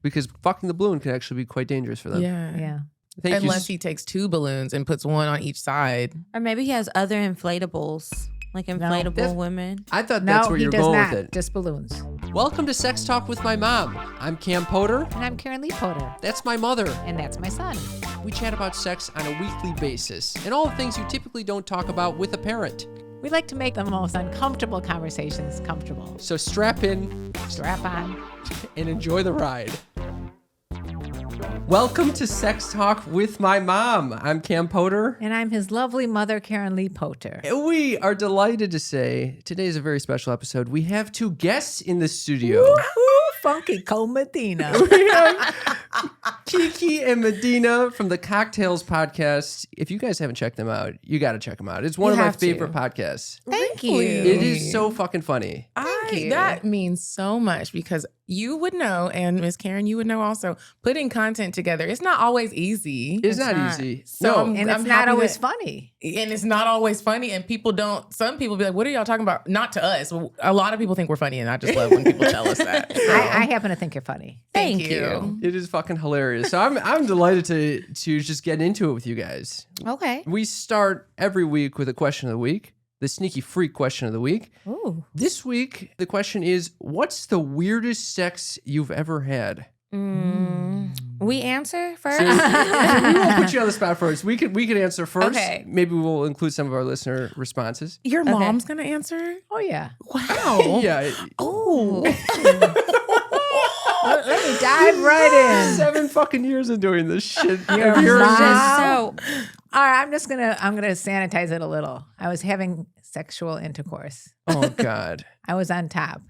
because fucking the balloon can actually be quite dangerous for them. Yeah. Unless he takes 2 balloons and puts one on each side. Or maybe he has other inflatables, like inflatable women. I thought that's where you're going with it. Just balloons. Welcome to Sex Talk with my mom. I'm Cam Poter. And I'm KarenLee Poter. That's my mother. And that's my son. We chat about sex on a weekly basis and all the things you typically don't talk about with a parent. We like to make the most uncomfortable conversations comfortable. So strap in, strap on, and enjoy the ride. Welcome to Sex Talk with my mom. I'm Cam Poter. And I'm his lovely mother, KarenLee Poter. We are delighted to say today is a very special episode. We have 2 guests in the studio. Woo-hoo, Funky Cole Medina. We have Kiki and Medina from the CockTales podcast. If you guys haven't checked them out, you got to check them out. It's one of my favorite podcasts. Thank you. It is so fucking funny. That means so much because you would know, and Miss Karen, you would know also, putting content together, it's not always easy. It's not easy. So no. And it's not always funny. And it's not always funny. And some people be like, what are y'all talking about? Not to us. A lot of people think we're funny, and I just love when people tell us that. So. I happen to think you're funny. Thank you. It is fucking hilarious. So I'm delighted to just get into it with you guys. Okay. We start every week with a question of the week. The sneaky freak question of the week. Ooh. This week, the question is, what's the weirdest sex you've ever had? We answer first? So, we won't put you on the spot first. We could answer first. Okay. Maybe we'll include some of our listener responses. Your mom's going to answer? Oh, yeah. Wow. Yeah. Oh. Let me dive right in. 7 fucking years of doing this shit. Your mom. So, All right, I'm gonna sanitize it a little. I was having sexual intercourse. Oh God. I was on top.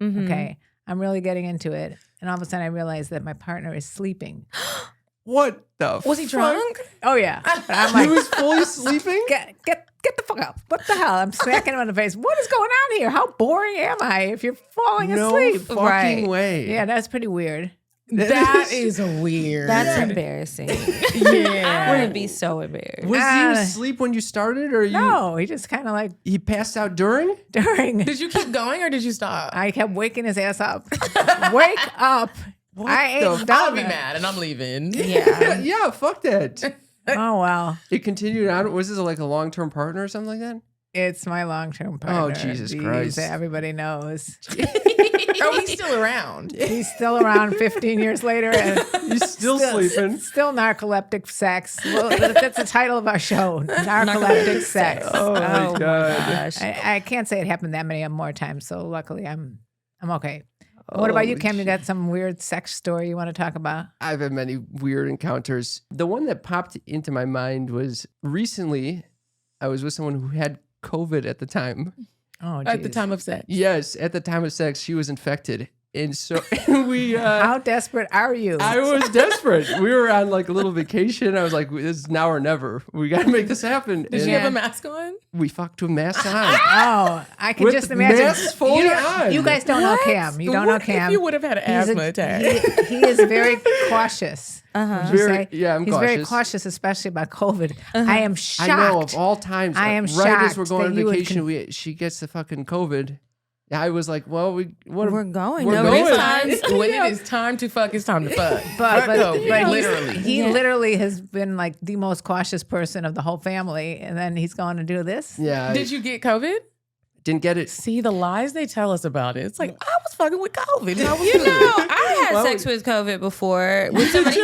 Okay. I'm really getting into it. And all of a sudden I realized that my partner is sleeping. What the Was he drunk? Oh yeah. But I'm like, He was fully sleeping? get the fuck up. What the hell? I'm smacking him in the face. What is going on here? How boring am I if you're falling asleep? No fucking way. Yeah, that's pretty weird. That is weird. that's embarrassing. Yeah. I wouldn't be so embarrassed. Was he asleep when you started, or No, he just kind of like he passed out during? during. Did you keep going or did you stop? I kept waking his ass up. Wake up. I ain't I'll done be it. mad and I'm leaving. Yeah. Yeah, fuck that. Oh, well. It continued on. Was this like a long-term partner or something like that? It's my long-term partner. Oh, Jesus Christ. Everybody knows. Oh, he's still around. He's still around 15 years later. And He's still sleeping. Still narcoleptic sex. Well, that's the title of our show. Narcoleptic sex. Oh my God. Gosh. I can't say it happened that many more times, so luckily I'm okay. What about you, Holy Cam? You shit. got some weird sex story you want to talk about? I've had many weird encounters. The one that popped into my mind was recently I was with someone who had COVID at the time. Oh, At the geez. time of sex. Yes, at the time of sex, she was infected. And so we... How desperate are you? I was desperate. We were on like a little vacation. I was like, this is now or never. We got to make this happen. Did And she have a mask on? we fucked with masks on. Oh, I can With just imagine. masks fully on. You guys don't know Cam. You don't know What Cam. if you would have had an He's asthma a- attack? He is very cautious. Would you Very- say? yeah, I'm He's very cautious. cautious, especially about COVID. I am shocked. I know, of all times. I am right as we're shocked going that on you would vacation, she gets the fucking COVID. I was like, well, We're going. We're No, going. this time- When it is time to fuck, it's time to fuck. But literally. he literally has been like the most cautious person of the whole family, and then he's going to do this. Yeah. Did you get COVID? Didn't get it. See the lies they tell us about it. It's like I was fucking with COVID. And I was You good. know, I had Well, sex with COVID before. With somebody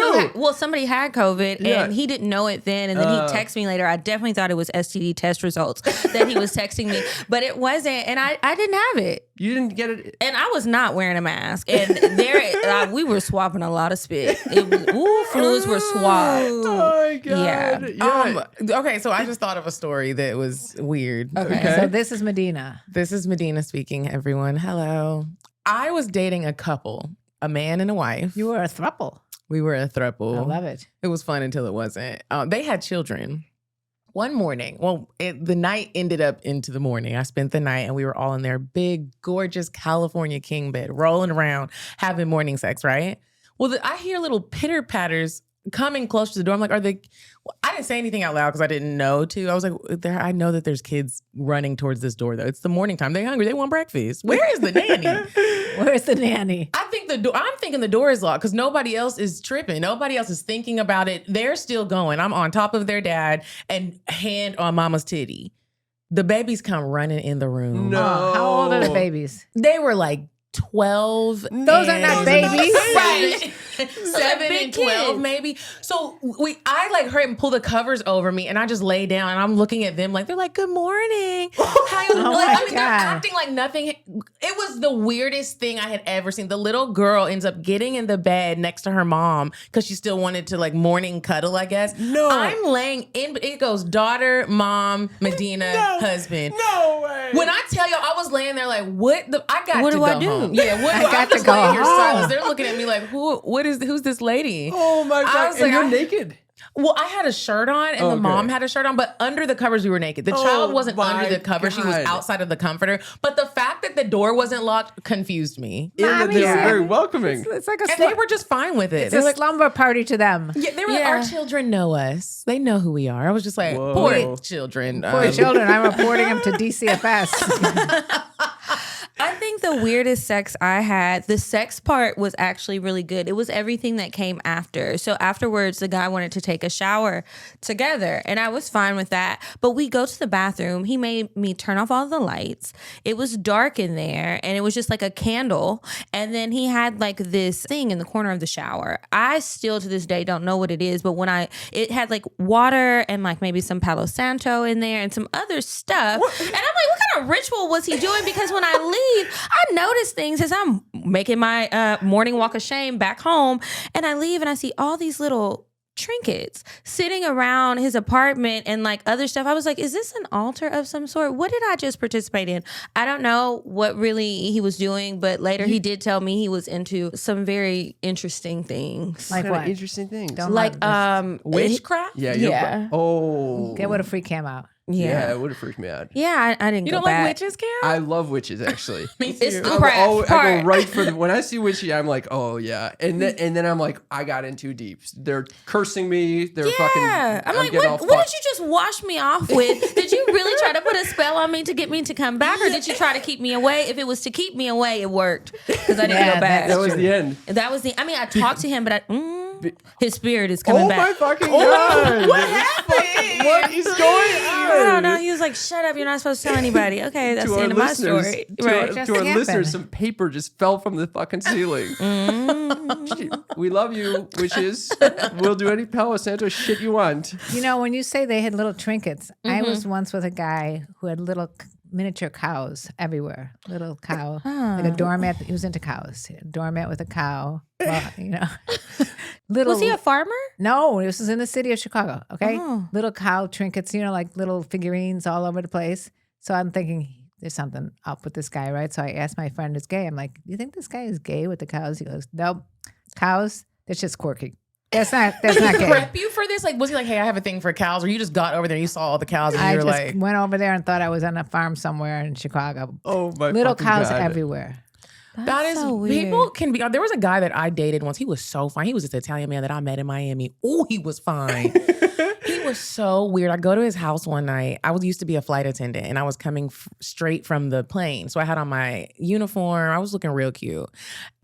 somebody had COVID Yeah. and he didn't know it then. And then he texted me later. I definitely thought it was STD test results that he was texting me, but it wasn't. And I didn't have it. You didn't get it. And I was not wearing a mask. And we were swapping a lot of spit. It was, fluids were swapped. Oh my God. Yeah. Okay, so I just thought of a story that was weird. Okay. So this is Medina. This is Medina speaking, everyone. Hello. I was dating a couple, a man and a wife. You were a throuple. We were a throuple. I love it. It was fun until it wasn't. They had children. One morning, the night ended up into the morning. I spent the night and we were all in their big, gorgeous California king bed, rolling around, having morning sex, right? Well, I hear little pitter patters coming close to the door. I'm like, are they? Well, I didn't say anything out loud because I didn't know to. I was like, I know that there's kids running towards this door though. It's the morning time. They're hungry. They want breakfast. Where is the nanny? Where's the nanny? I'm thinking the door is locked because nobody else is tripping. Nobody else is thinking about it. They're still going. I'm on top of their dad and hand on mama's titty. The babies come running in the room. No. How old are the babies? They were like 12. Those are not babies. Right. 7 big and 12 kids. maybe. So I like heard him pull the covers over me and I just lay down and I'm looking at them like, they're like, good morning. How you they're acting like nothing. It was the weirdest thing I had ever seen. The little girl ends up getting in the bed next to her mom because she still wanted to like morning cuddle, I guess. No. I'm laying in, it goes daughter, mom, Medina, husband. No way. When I tell y'all, I was laying there like, what What to do go I do? home. Yeah, what I do got I'm to just go laying here home. silent. They're looking at me like, who's this lady? Oh my I God. was And like, you're naked. Well, I had a shirt on and the mom had a shirt on, but under the covers we were naked. The child wasn't under the cover. She was outside of the comforter. But the fact that the door wasn't locked confused me. They were very welcoming. It's like And they were just fine with it. it's They're a like, slumber party to them. yeah, they were like, our children know us. They know who we are. I was just like, Whoa. poor children. Poor children. I'm reporting them to DCFS. I think the weirdest sex I had, the sex part was actually really good. It was everything that came after. So afterwards, the guy wanted to take a shower together, and I was fine with that. But we go to the bathroom. He made me turn off all the lights. It was dark in there, and it was just like a candle. And then he had like this thing in the corner of the shower. I still to this day don't know what it is, but it had like water and like maybe some Palo Santo in there and some other stuff. And I'm like, what kind of ritual was he doing? Because when I leave, I notice things as I'm making my morning walk of shame back home, and I leave and I see all these little trinkets sitting around his apartment and like other stuff. I was like, is this an altar of some sort? What did I just participate in? I don't know what really he was doing, but later he did tell me he was into some very interesting things. Like What what? interesting things. Don't Like witchcraft? Yeah. Yeah. Oh. Get what a freak came out. Yeah, it would have freaked me out. Yeah, I didn't You go don't back. like witches, Karen? I love witches, actually. Me too. It's the I craft part. go right for the. When I see witchy, I'm like, oh yeah, and then I'm like, I got in too deep. They're cursing me. They're fucking. I'm like, getting all what did fucked. you just wash me off with? Did you really try to put a spell on me to get me to come back, or did you try to keep me away? If it was to keep me away, it worked because I didn't Yeah, go back. That was the end. That was the. I mean, I talked to him, but his spirit is coming Oh back. my fucking god! What happened? What is going on? I don't know. He was like, "Shut up! You're not supposed to tell anybody." Okay, that's To the our end of my listeners, story. to Right. our Just happened. listeners, some paper just fell from the fucking ceiling. We love you, witches. We'll do any Palo Santo shit you want. You know, when you say they had little trinkets, I was once with a guy who had little miniature cows everywhere. Little cow, like a doormat. He was into cows. A doormat with a cow. Well, you know, little. Was he a farmer? No, this was in the city of Chicago. Okay, Oh. little cow trinkets. You know, like little figurines all over the place. So I'm thinking there's something up with this guy, right? So I asked my friend who's gay. I'm like, "You think this guy is gay with the cows?" He goes, "Nope, cows. That's just quirky. That's not Did he gay." prep you for this? Like, was he like, hey, I have a thing for cows? Or you just got over there and you saw all the cows and I you were just like, went over there and thought I was on a farm somewhere in Chicago. Oh my Little fucking cows God. everywhere. that is, so weird. people can be, there was a guy that I dated once. He was so fine. He was this Italian man that I met in Miami. Oh, he was fine. He was so weird. I go to his house one night. I used to be a flight attendant and I was coming straight from the plane. So I had on my uniform. I was looking real cute.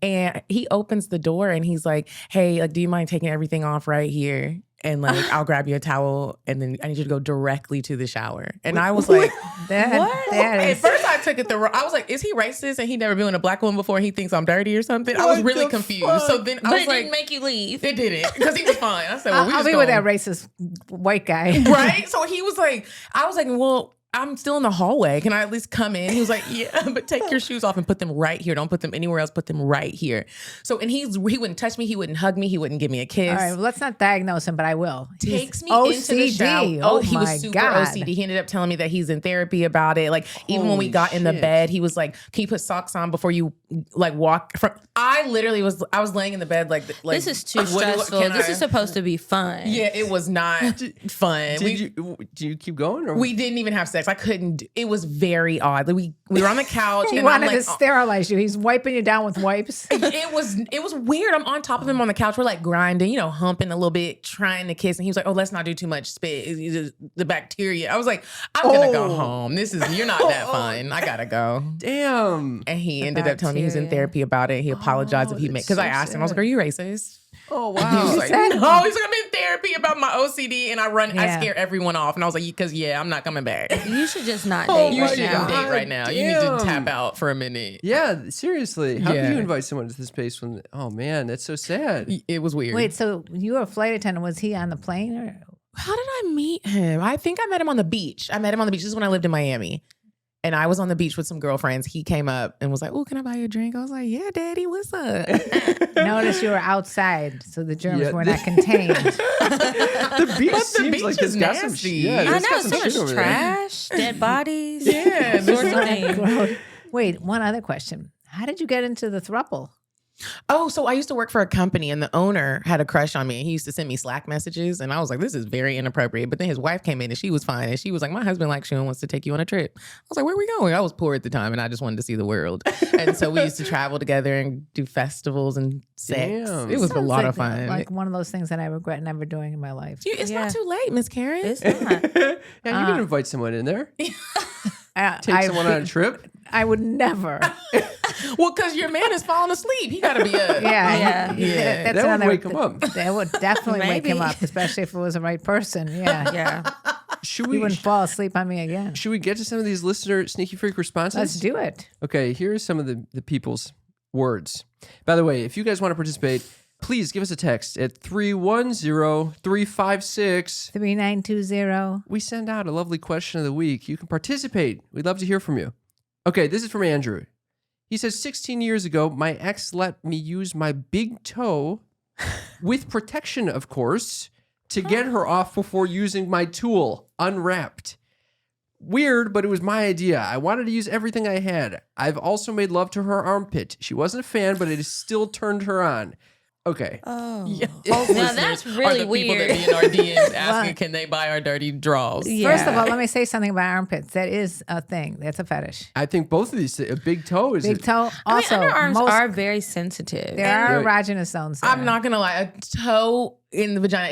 And he opens the door and he's like, hey, like, do you mind taking everything off right here? And like, I'll grab you a towel and then I need you to go directly to the shower. And I was like, That at is first I took it I was like, is he racist and he never been with a black woman before and he thinks I'm dirty or something? I was What really the confused. fuck? So then I But was it like, didn't make you leave. it didn't because he was fine. I said, well, we I'll just be with gonna- that racist white guy. right? So he was like, I was like, well, I'm still in the hallway. Can I at least come in? He was like, yeah, but take your shoes off and put them right here. Don't put them anywhere else. Put them right here. So, and he wouldn't touch me. He wouldn't hug me. He wouldn't give me a kiss. All right, well, let's not diagnose him, but I will. He's Takes me into the shower. OCD. Oh, Oh, he my was super God. OCD. He ended up telling me that he's in therapy about it. Like, even when we Holy got in the shit. bed, he was like, can you put socks on before you like walk from? I was laying in the bed like This is too what stressful. can This I- is supposed to be fun. Yeah, it was not fun. Do you keep going or We didn't even have sex. sex. I couldn't. It was very odd. We were on the couch. He and wanted I'm like, to sterilize you. He's wiping you down with wipes. It was weird. I'm on top of him on the couch. We're like grinding, humping a little bit, trying to kiss. And he was like, "Oh, let's not do too much spit. It's just the bacteria." I was like, "I'm gonna go home. You're not that fun. I gotta go." Damn. And he ended up telling me he was in therapy about it. He apologized if he made, because I asked him, I was like, "Are you racist?" Oh, He wow. was like, "No." He's like, "I'm in therapy about my OCD and I scare everyone off." And I was like, "Because I'm not coming back." You should just not date You right shouldn't now. date right now. You need to tap out for a minute. Yeah, seriously. How Yeah. do you invite someone to this space when, oh man, that's so sad. It was weird. Wait, so you were a flight attendant. Was he on the plane? Or? How did I meet him? I think I met him on the beach. This is when I lived in Miami. And I was on the beach with some girlfriends. He came up and was like, "Oh, can I buy you a drink?" I was like, "Yeah, Daddy, what's up?" Notice you were outside, so the germs were not contained. The beach seems beach like there's is got some nasty. Yeah, I there's know, got some so shit over much there. trash, dead bodies. Yeah, sorts of things. Wait, one other question. How did you get into the throuple? Oh, so I used to work for a company and the owner had a crush on me. He used to send me Slack messages and I was like, this is very inappropriate. But then his wife came in and she was fine. And she was like, "My husband likes you and wants to take you on a trip." I was like, "Where are we going?" I was poor at the time and I just wanted to see the world. And so we used to travel together and do festivals and sex. Damn. It was a Sounds lot like, of fun. Like one of those things that I regret never doing in my life. It's Yeah. not too late, Miss Karen. It's not. Yeah, you can invite someone in there. Take someone on a trip. I would never. Well, because your man is falling asleep. He got to be up. Yeah. Yeah. That's That would another- wake him up. That would definitely wake him Maybe. up, especially if it was the right person. Yeah. Yeah. Should He we wouldn't fall asleep on me again. should we get to some of these listener sneaky freak responses? Let's do it. Okay, here's some of the people's words. By the way, if you guys want to participate, please give us a text at 310-356. 3920. We send out a lovely question of the week. You can participate. We'd love to hear from you. Okay, this is from Andrew. He says, 16 years ago, my ex let me use my big toe, with protection, of course, to get her off before using my tool, unwrapped. Weird, but it was my idea. I wanted to use everything I had. I've also made love to her armpit. She wasn't a fan, but it has still turned her on. Okay. Oh. Yeah. Now that's really People that weird. be in our DMs asking, can they buy our dirty draws? Yeah. First of all, let me say something about armpits. That is a thing. That's a fetish. I think both of these, a big toe is Big toe. Also, underarms most, are very sensitive. there are Right. erogenous zones there. I'm not going to lie. A toe in the vagina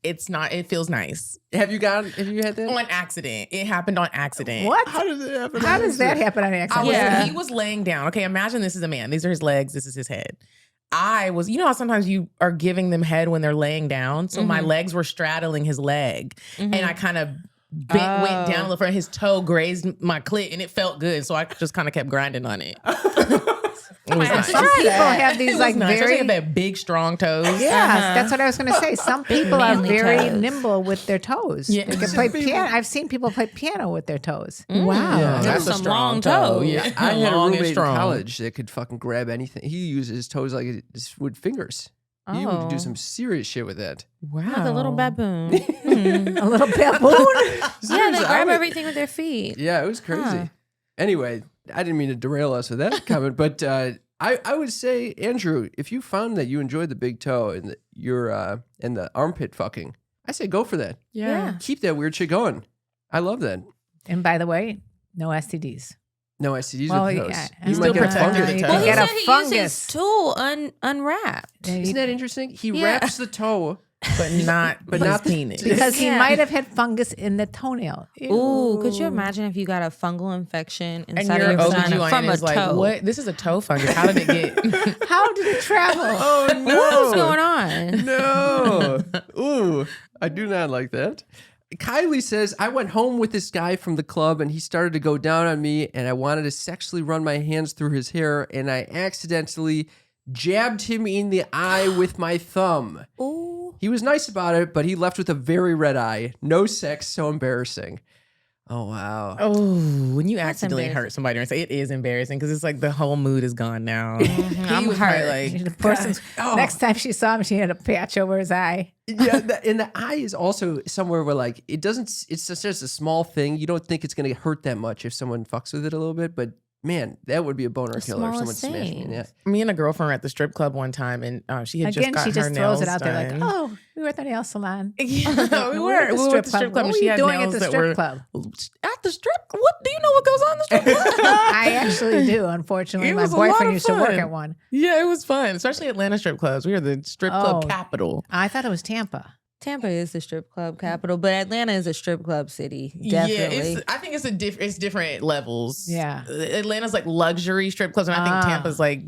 it feels nice. Have you had that? On accident. It happened on accident. What? How does it happen? How does that happen on accident? Yeah. He was laying down. Okay, imagine this is a man. These are his legs. This is his head. I was, how sometimes you are giving them head when they're laying down. So my legs were straddling his leg. And I kind of went down a little further. His toe grazed my clit and it felt good. So I just kind of kept grinding on it. It was nice. Some people have these It was like nice. Especially very. if they have big, strong toes. Yes, that's what I was going to say. Some people are manly very toes. nimble with their toes. Yeah. They can play piano. I've seen people play piano with their toes. Wow. Yeah. That's a Some strong long toe. toes. Yeah. I had a Long and roommate in strong. college that could fucking grab anything. He used his toes like with fingers. He would do Oh. some serious shit with that. Wow. Like a little baboon. A little baboon. Yeah, they Seriously, I grab would- everything with their feet. Yeah, it was crazy. Huh. Anyway, I didn't mean to derail us with that comment, but I would say, Andrew, if you found that you enjoyed the big toe and and the armpit fucking, I say go for that. Yeah. Keep that weird shit going. I love that. And by the way, no STDs. No STDs Well, with toes. yeah, You still might get a protected fungus. the toe. Well, he Get a said he used fungus. his tool unwrapped. Isn't that interesting? He Yeah. wraps the toe. But not But his not the- penis. Because he Yeah. might have had fungus in the toenail. Ooh, could you imagine if you got a fungal infection And inside your of your vagina OBGYN from a is like, toe? what? This is a toe fungus. How did it get? How did it travel? Oh, no. What's going on? No. Ooh, I do not like that. Kylie says, I went home with this guy from the club and he started to go down on me and I wanted to sexually run my hands through his hair and I accidentally jabbed him in the eye with my thumb. Ooh. He was nice about it, but he left with a very red eye. No sex, so embarrassing. Oh, wow. Oh, when you That's accidentally embarrassing. hurt somebody, it is embarrassing because it's like the whole mood is gone now. I'm He was probably hurt. like, The person's Oh. next time she saw him, she had a patch over his eye. Yeah, and the eye is also somewhere where like it's just a small thing. You don't think it's going to hurt that much if someone fucks with it a little bit, but man, that would be a boner killer if someone smallest smashed me in the eye. things. Me and a girlfriend were at the strip club one time, and she had Again, just got she her just nails throws it out there like, done. oh, we were at the nail salon. Yeah, we were at the strip club, What and were she you had doing nails at the that strip were club? at the strip. What do you know what goes on in the strip club? I actually do, unfortunately. It My was a lot boyfriend of used to work fun. at one. Yeah, it was fun, especially Atlanta strip clubs. We were the strip club Oh. capital. I thought it was Tampa. Tampa is the strip club capital, but Atlanta is a strip club city. Definitely. Yeah, I think it's different levels. Yeah. Atlanta's like luxury strip clubs, and I think Tampa's like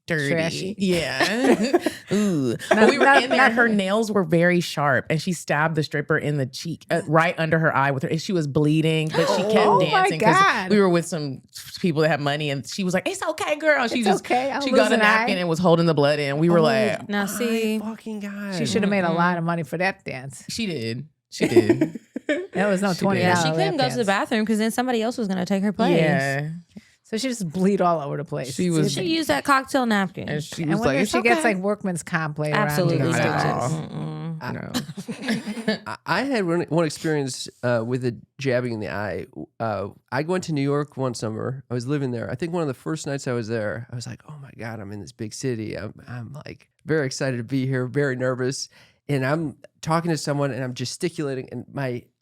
dirty. Trashy. Yeah. Ooh. But we were in there. Her nails were very sharp, and she stabbed the stripper in the cheek, right under her eye with her. She was bleeding, but she kept Oh, my dancing God. we were with some people that have money, and she was like, "It's okay, girl." She It's just okay. I'll she lose got a an napkin eye. and was holding the blood in. We were like, Now see, My fucking God. She should have made a lot of money for that dance. "She did, she did." That was no She $20. did. yeah, she couldn't go to the bathroom because then somebody else was going to take her place. Yeah, So she just bleed all over the place. She was- She used that cocktail napkin. and she I was wonder like, if "It's she gets okay." like workman's comp later Absolutely on. to Not do at all. stitches. Mm-mm. I had one experience with a jabbing in the eye. I went to New York one summer. I was living there. I think one of the first nights I was there, I was like, "Oh my God, I'm in this big city. I'm like very excited to be here, very nervous." And I'm talking to someone and I'm gesticulating, and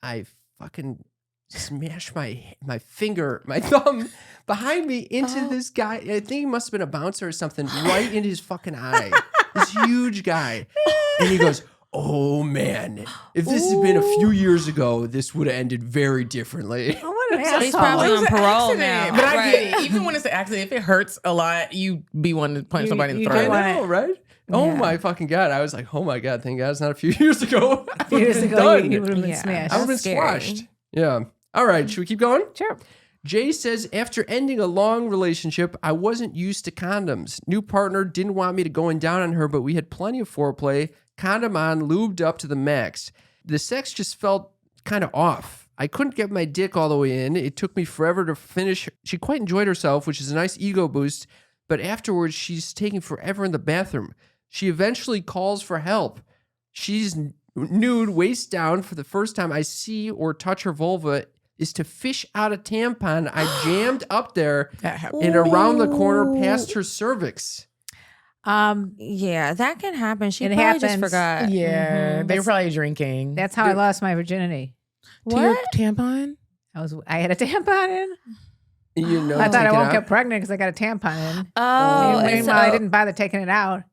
I fucking smashed my finger, my thumb behind me into this guy. I think he must have been a bouncer or something, right into his fucking eye. This huge guy. And he goes, "Oh man, if this had been a few years ago, this would have ended very differently." Oh, what an So he's asshole. probably It was on an parole accident, now. But I Right. get it. Even when it's an accident, if it hurts a lot, you be wanting to punch somebody in the you throat. don't I wanna- know, right? Oh Yeah. my fucking God. I was like, oh my God, thank God it's not a few years ago. I A few years would've been ago, done. you would have been Yeah. smashed. I would have been That's scary. squashed. Yeah. All right. Should we keep going? Sure. Jay says, after ending a long relationship, I wasn't used to condoms. New partner didn't want me to going down on her, but we had plenty of foreplay, condom on, lubed up to the max. The sex just felt kind of off. I couldn't get my dick all the way in. It took me forever to finish. She quite enjoyed herself, which is a nice ego boost, but afterwards, she's taking forever in the bathroom. She eventually calls for help. She's nude, waist down. For the first time I see or touch her vulva is to fish out a tampon I jammed up there That happened. and around the corner past her cervix. Yeah, that can happen. She It probably just happens. forgot. Yeah, they were probably drinking. That's how I lost my virginity. to your What? tampon. I had a tampon in. You know, I thought I take it won't out. get pregnant because I got a tampon in. Oh, and Meanwhile, I so- didn't bother taking it out.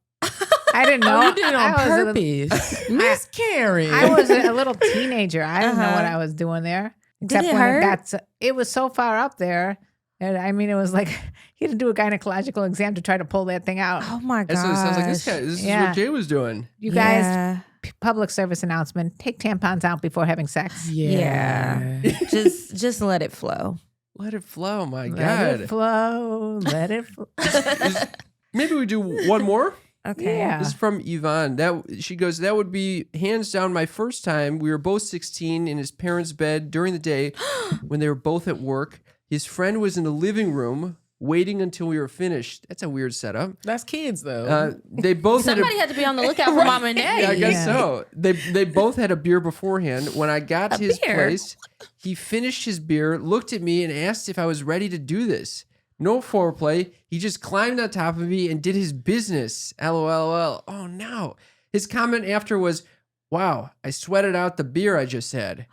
I didn't know. Oh, you did it on I was a little- purpose, Miss Karen. I was a little teenager. I didn't know Uh-huh. what I was doing there. Except it when hurt? it got it was so far up there. And I mean, it was like he had to do a gynecological exam to try to pull that thing out. Oh my god. That's what it sounds like. This guy. This is Yeah. what Jay was doing. You guys, Yeah. public service announcement: take tampons out before having sex. Yeah. just let it flow. Let it flow. My Let God. it flow. Let it flow. Maybe we do one more. Okay. Yeah. This is from Yvonne. She goes, that would be hands down my first time. We were both 16 in his parents' bed during the day when they were both at work. His friend was in the living room waiting until we were finished. That's a weird setup. That's kids though. They both Somebody had to be on the lookout for mom and daddy. Yeah, I guess Yeah. so. They both had a beer beforehand. When I got to his beer? place, he finished his beer, looked at me, and asked if I was ready to do this. No foreplay. He just climbed on top of me and did his business. LOL. Oh no. His comment after was, "Wow, I sweated out the beer I just had."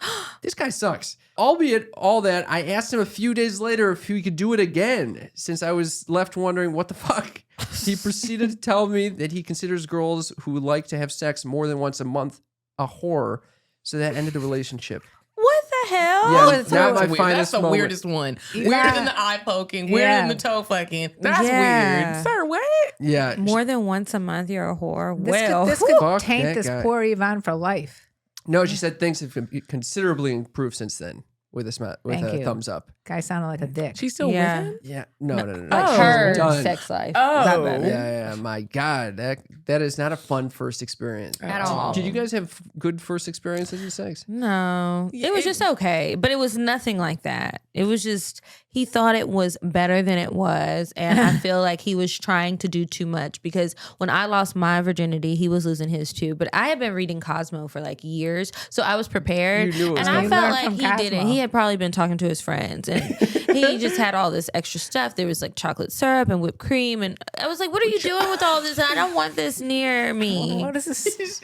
This guy sucks. Albeit all that, I asked him a few days later if he could do it again, since I was left wondering what the fuck. He proceeded to tell me that he considers girls who like to have sex more than once a month a whore. So that ended the relationship. What the hell? Yeah, That's not my weird. finest That's the moment. weirdest one. Yeah. Weirder than the eye poking. Weirder Yeah. than the toe fucking. That's Yeah. weird. Sir, what? Yeah. More than once a month, you're a whore. This Fuck could that taint this guy. poor Yvonne for life. No, she said things have considerably improved since then with Thank a you. thumbs up. Guy sounded like a dick. She's still Yeah. with him? Yeah. No. like Oh. her Done. sex life. Oh. Not better. Yeah, my God, that is not a fun first experience At all. Did you guys have good first experiences with sex? No, it was just okay, but it was nothing like that. It was just, he thought it was better than it was. And I feel like he was trying to do too much because when I lost my virginity, he was losing his too. But I had been reading Cosmo for like years. So I was prepared. You knew it was and I coming. felt Learn like from he didn't. Cosmo. He had probably been talking to his friends. And he just had all this extra stuff. There was like chocolate syrup and whipped cream, and I was like, "What are you doing with all this? I don't want this near me." What is this?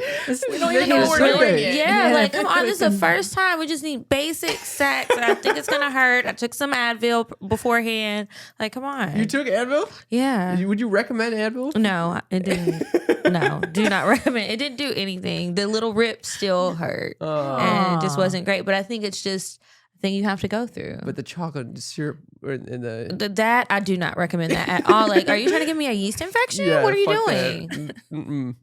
We don't even know what we're doing yet. Yeah, like come on, this is the first time. We just need basic sex, and I think it's gonna hurt. I took some Advil beforehand. Like, come on. You took Advil? Yeah. Would you recommend Advil? No, it didn't. No, do not recommend. It didn't do anything. The little rip still hurt, and it just wasn't great. But I think it's just a thing you have to go through. But the chocolate syrup in the That I do not recommend that at all. Like, are you trying to give me a yeast infection? Yeah, What are you fuck doing? that. Mm-mm.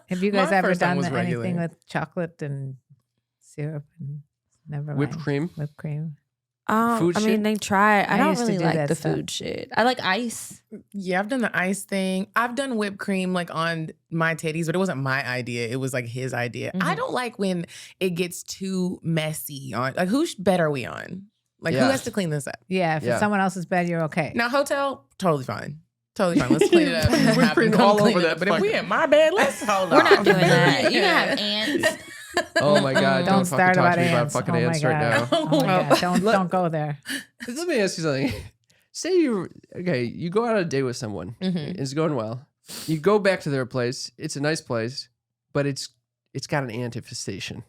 Have you guys My ever first time done was anything regular. with chocolate and syrup and never Whipped mind. cream? Whipped cream. Food I mean, shit? they try. I I don't used to really do like that the stuff. food shit. I like ice. Yeah, I've done the ice thing. I've done whipped cream like on my titties, but it wasn't my idea. It was like his idea. I don't like when it gets too messy. On like, whose bed are we on? Like, Yeah. who has to clean this up? Yeah, if Yeah. it's someone else's bed, you're okay. Now, hotel, totally fine. Totally fine. Let's clean it up. Whipped Have them cream come all clean over it that up. But if we fucking- in my bed, let's hold on. We're not doing that. You gonna have ants. Oh my God! Don't fucking start talk about to me ants. about fucking oh my ants God. right now. Oh my God. Don't go there. Let me ask you something. Say you go out on a date with someone. It's going well. You go back to their place. It's a nice place, but it's got an ant infestation.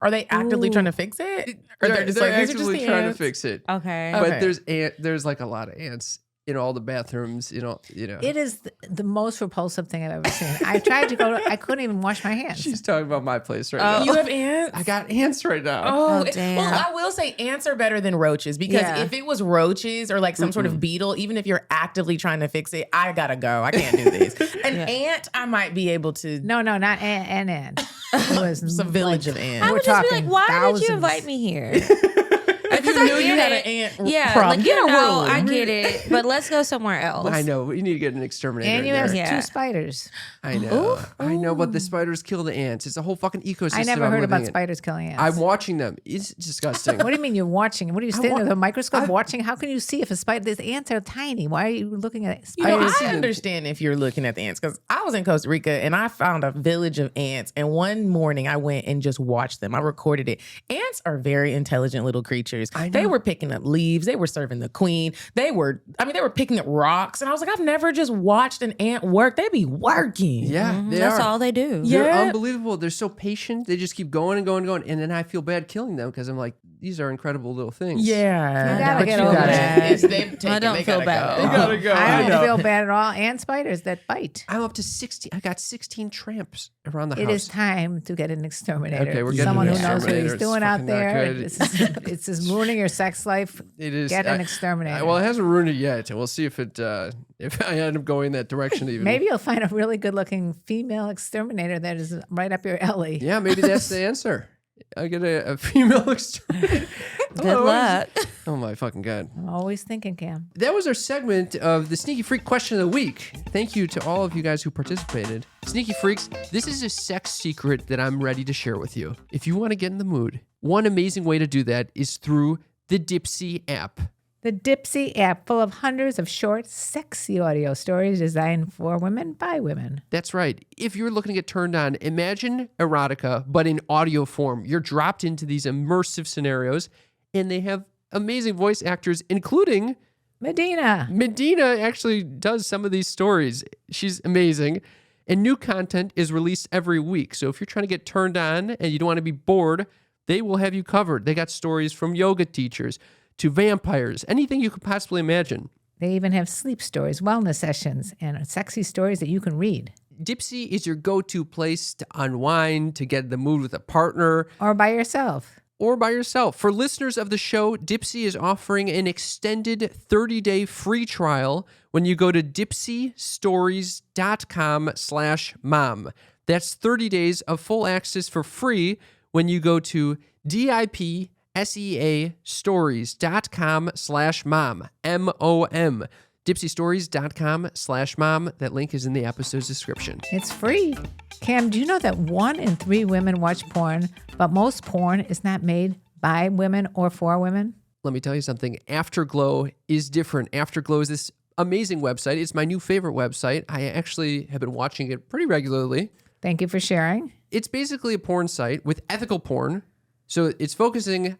Are they actively trying to fix it? Or They're these are just actually the trying ants? to fix it. Okay. But Okay. there's like a lot of ants in all the bathrooms. You know. It is the most repulsive thing I've ever seen. I tried to I couldn't even wash my hands. She's talking about my place right now. You have ants? I got ants right now. Oh, Well, damn. I will say ants are better than roaches because Yeah. if it was roaches or like some sort of beetle, even if you're actively trying to fix it, I gotta go. I can't do this. An ant, I might be able to. No, not an ant. It was It's a village of I ants. We're would just be talking like, why did you thousands. invite me here? If you knew you had an ant Yeah, problem, like get a room. I get it, but let's go somewhere else. I know. You need to get an exterminator. And in you there. have Yeah. 2 spiders. I know. I know, but the spiders kill the ants. It's a whole fucking ecosystem. I never I'm heard living about in. spiders killing ants. I'm watching them. It's disgusting. What do you mean you're watching? What are you standing wa- with a microscope watching? How can you see if a spider? These ants are tiny. Why are you looking at You know, spiders? I understand if you're looking at the ants because I was in Costa Rica and I found a village of ants. And one morning I went and just watched them. I recorded it. Ants are very intelligent little creatures. They were picking up leaves. They were serving the queen. They were picking up rocks. And I was like, I've never just watched an ant work. They be working. Yeah, they That's are. all they do. Yeah. They're unbelievable. They're so patient. They just keep going and going and going. And then I feel bad killing them because I'm like, these are incredible little things. Yeah. You gotta But get you over gotta- that. Yes, they've taken- I don't they feel gotta bad. go. You gotta go. I know. don't feel bad at all. And spiders that bite. I'm up to 16. I got 16 tramps around the It house. is time to get an exterminator. Okay, we're getting someone an who knows what exterminator. he's It's doing out fucking not there. good. It's just ruining your sex life. It is. Get an exterminator. Well, it hasn't ruined it yet. We'll see if if I end up going that direction. Even Maybe you'll find a really good-looking female exterminator that is right up your alley. Yeah, maybe that's the answer. I get a female exterminator. Good luck. Oh my fucking god. I'm always thinking, Cam. That was our segment of the Sneaky Freak question of the week. Thank you to all of you guys who participated. Sneaky Freaks, this is a sex secret that I'm ready to share with you. If you want to get in the mood, one amazing way to do that is through the Dipsy app. The Dipsy app, full of hundreds of short, sexy audio stories designed for women by women. That's right. If you're looking to get turned on, imagine erotica, but in audio form. You're dropped into these immersive scenarios, and they have amazing voice actors, including Medina. Medina actually does some of these stories. She's amazing. And new content is released every week. So if you're trying to get turned on and you don't want to be bored, they will have you covered. They got stories from yoga teachers to vampires, anything you could possibly imagine. They even have sleep stories, wellness sessions, and sexy stories that you can read. Dipsy is your go-to place to unwind, to get in the mood with a partner, Or by yourself. or by yourself. For listeners of the show, Dipsy is offering an extended 30-day free trial when you go to dipsystories.com/mom. That's 30 days of full access for free when you go to dipseastories.com/mom, M-O-M. dipsystories.com/mom. That link is in the episode's description. It's free. Cam, do you know that 1 in 3 women watch porn, but most porn is not made by women or for women? Let me tell you something. Afterglow is different. Afterglow is this amazing website. It's my new favorite website. I actually have been watching it pretty regularly. Thank you for sharing. It's basically a porn site with ethical porn. So it's focusing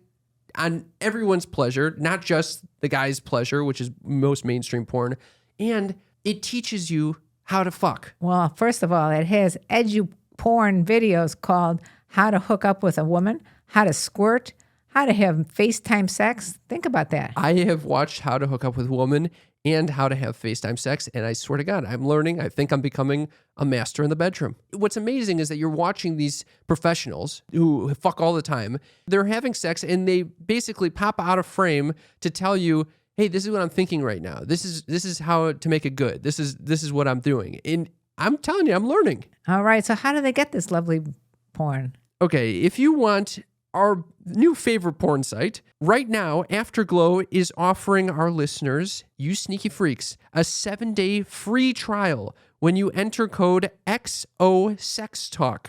on everyone's pleasure, not just the guy's pleasure, which is most mainstream porn. And it teaches you how to fuck. Well, first of all, it has edu-porn videos called How to Hook Up with a Woman, How to Squirt, How to Have FaceTime Sex. Think about that. I have watched How to Hook Up with a Woman and How to Have FaceTime Sex, and I swear to God, I'm learning. I think I'm becoming a master in the bedroom. What's amazing is that you're watching these professionals who fuck all the time. They're having sex, and they basically pop out of frame to tell you, hey, this is what I'm thinking right now. This is how to make it good. This is what I'm doing. And I'm telling you, I'm learning. All right. So how do they get this lovely porn? Okay, if you want our new favorite porn site, right now, Afterglow is offering our listeners, you sneaky freaks, a 7-day free trial when you enter code XOSexTalk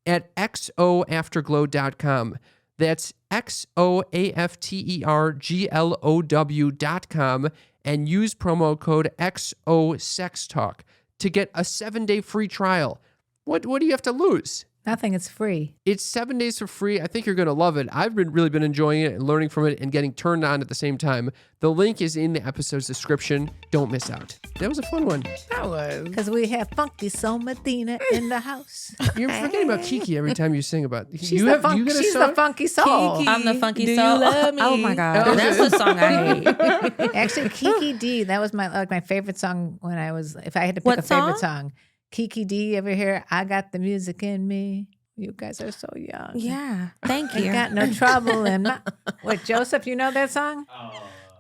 at xoafterglow.com. That's XOAFTERGLOW.com and use promo code XOSexTalk to get a 7-day free trial. What do you have to lose? Nothing. It's free. It's 7 days for free. I think you're going to love it. I've really been enjoying it and learning from it and getting turned on at the same time. The link is in the episode's description. Don't miss out. That was a fun one. That was. Because we have Funky Soul Medina in the house. You're forgetting about Kiki every time you sing about it. She's the Funky Soul. Kiki, I'm the funky do soul. you love me? Oh my God. Oh, That's a song I hate. Actually, Kiki D, that was my favorite song when I was, if I had to pick What a favorite song. Kiki D, ever hear, I got the music in me. You guys are so young. Yeah. Thank Ain't you. got no trouble in my... What, Joseph, you know that song?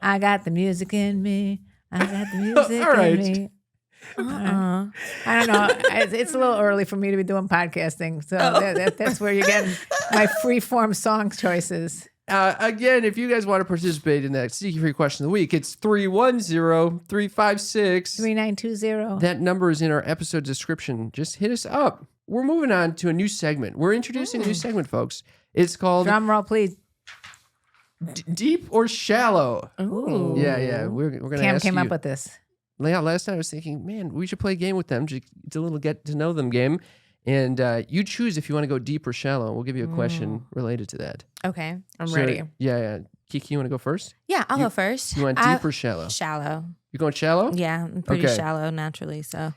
I got the music in me. I got the music All right. in me. I don't know. It's a little early for me to be doing podcasting. So that's where you're getting my free-form song choices. Again, if you guys want to participate in that sneaky free question of the week, it's 310-356. 3920. That number is in our episode description. Just hit us up. We're moving on to a new segment. We're introducing a new segment, folks. It's called Drum roll, please. Deep or Shallow. Ooh. Yeah. We're going to Cam ask came you. up with this. Yeah, last night I was thinking, man, we should play a game with them. It's a little get to know them game. And you choose if you want to go deep or shallow. We'll give you a question related to that. Okay. I'm ready. Yeah. Kiki, you want to go first? Yeah, I'll go first. You want deep or shallow? Shallow. You're going shallow? Yeah, I'm pretty Okay. shallow naturally, so.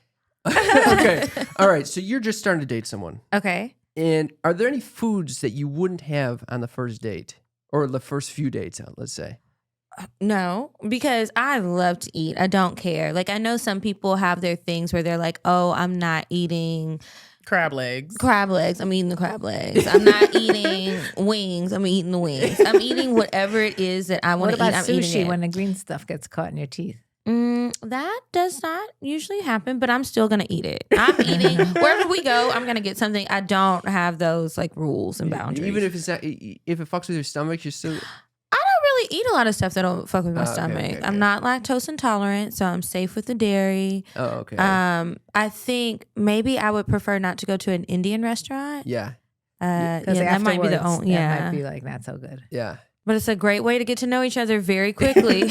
Okay. All right. So you're just starting to date someone. Okay. And are there any foods that you wouldn't have on the first date or the first few dates, let's say? No, because I love to eat. I don't care. Like, I know some people have their things where they're like, oh, I'm not eating Crab legs. crab legs. I'm eating the crab legs. I'm not eating wings. I'm eating the wings. I'm eating whatever it is that I want What to eat. about I'm eating sushi it. when the green stuff gets caught in your teeth? That does not usually happen, but I'm still gonna eat it. I'm eating wherever we go. I'm gonna get something. I don't have those like rules and boundaries. Even if if it fucks with your stomach, you're still. I don't really eat a lot of stuff that don't fuck with my Okay, stomach. okay. I'm not lactose intolerant, so I'm safe with the dairy. Oh, okay. I think maybe I would prefer not to go to an Indian restaurant. Yeah. Because that might be the afterwards, only. Yeah, that might be like not so good. Yeah. but it's a great way to get to know each other very quickly.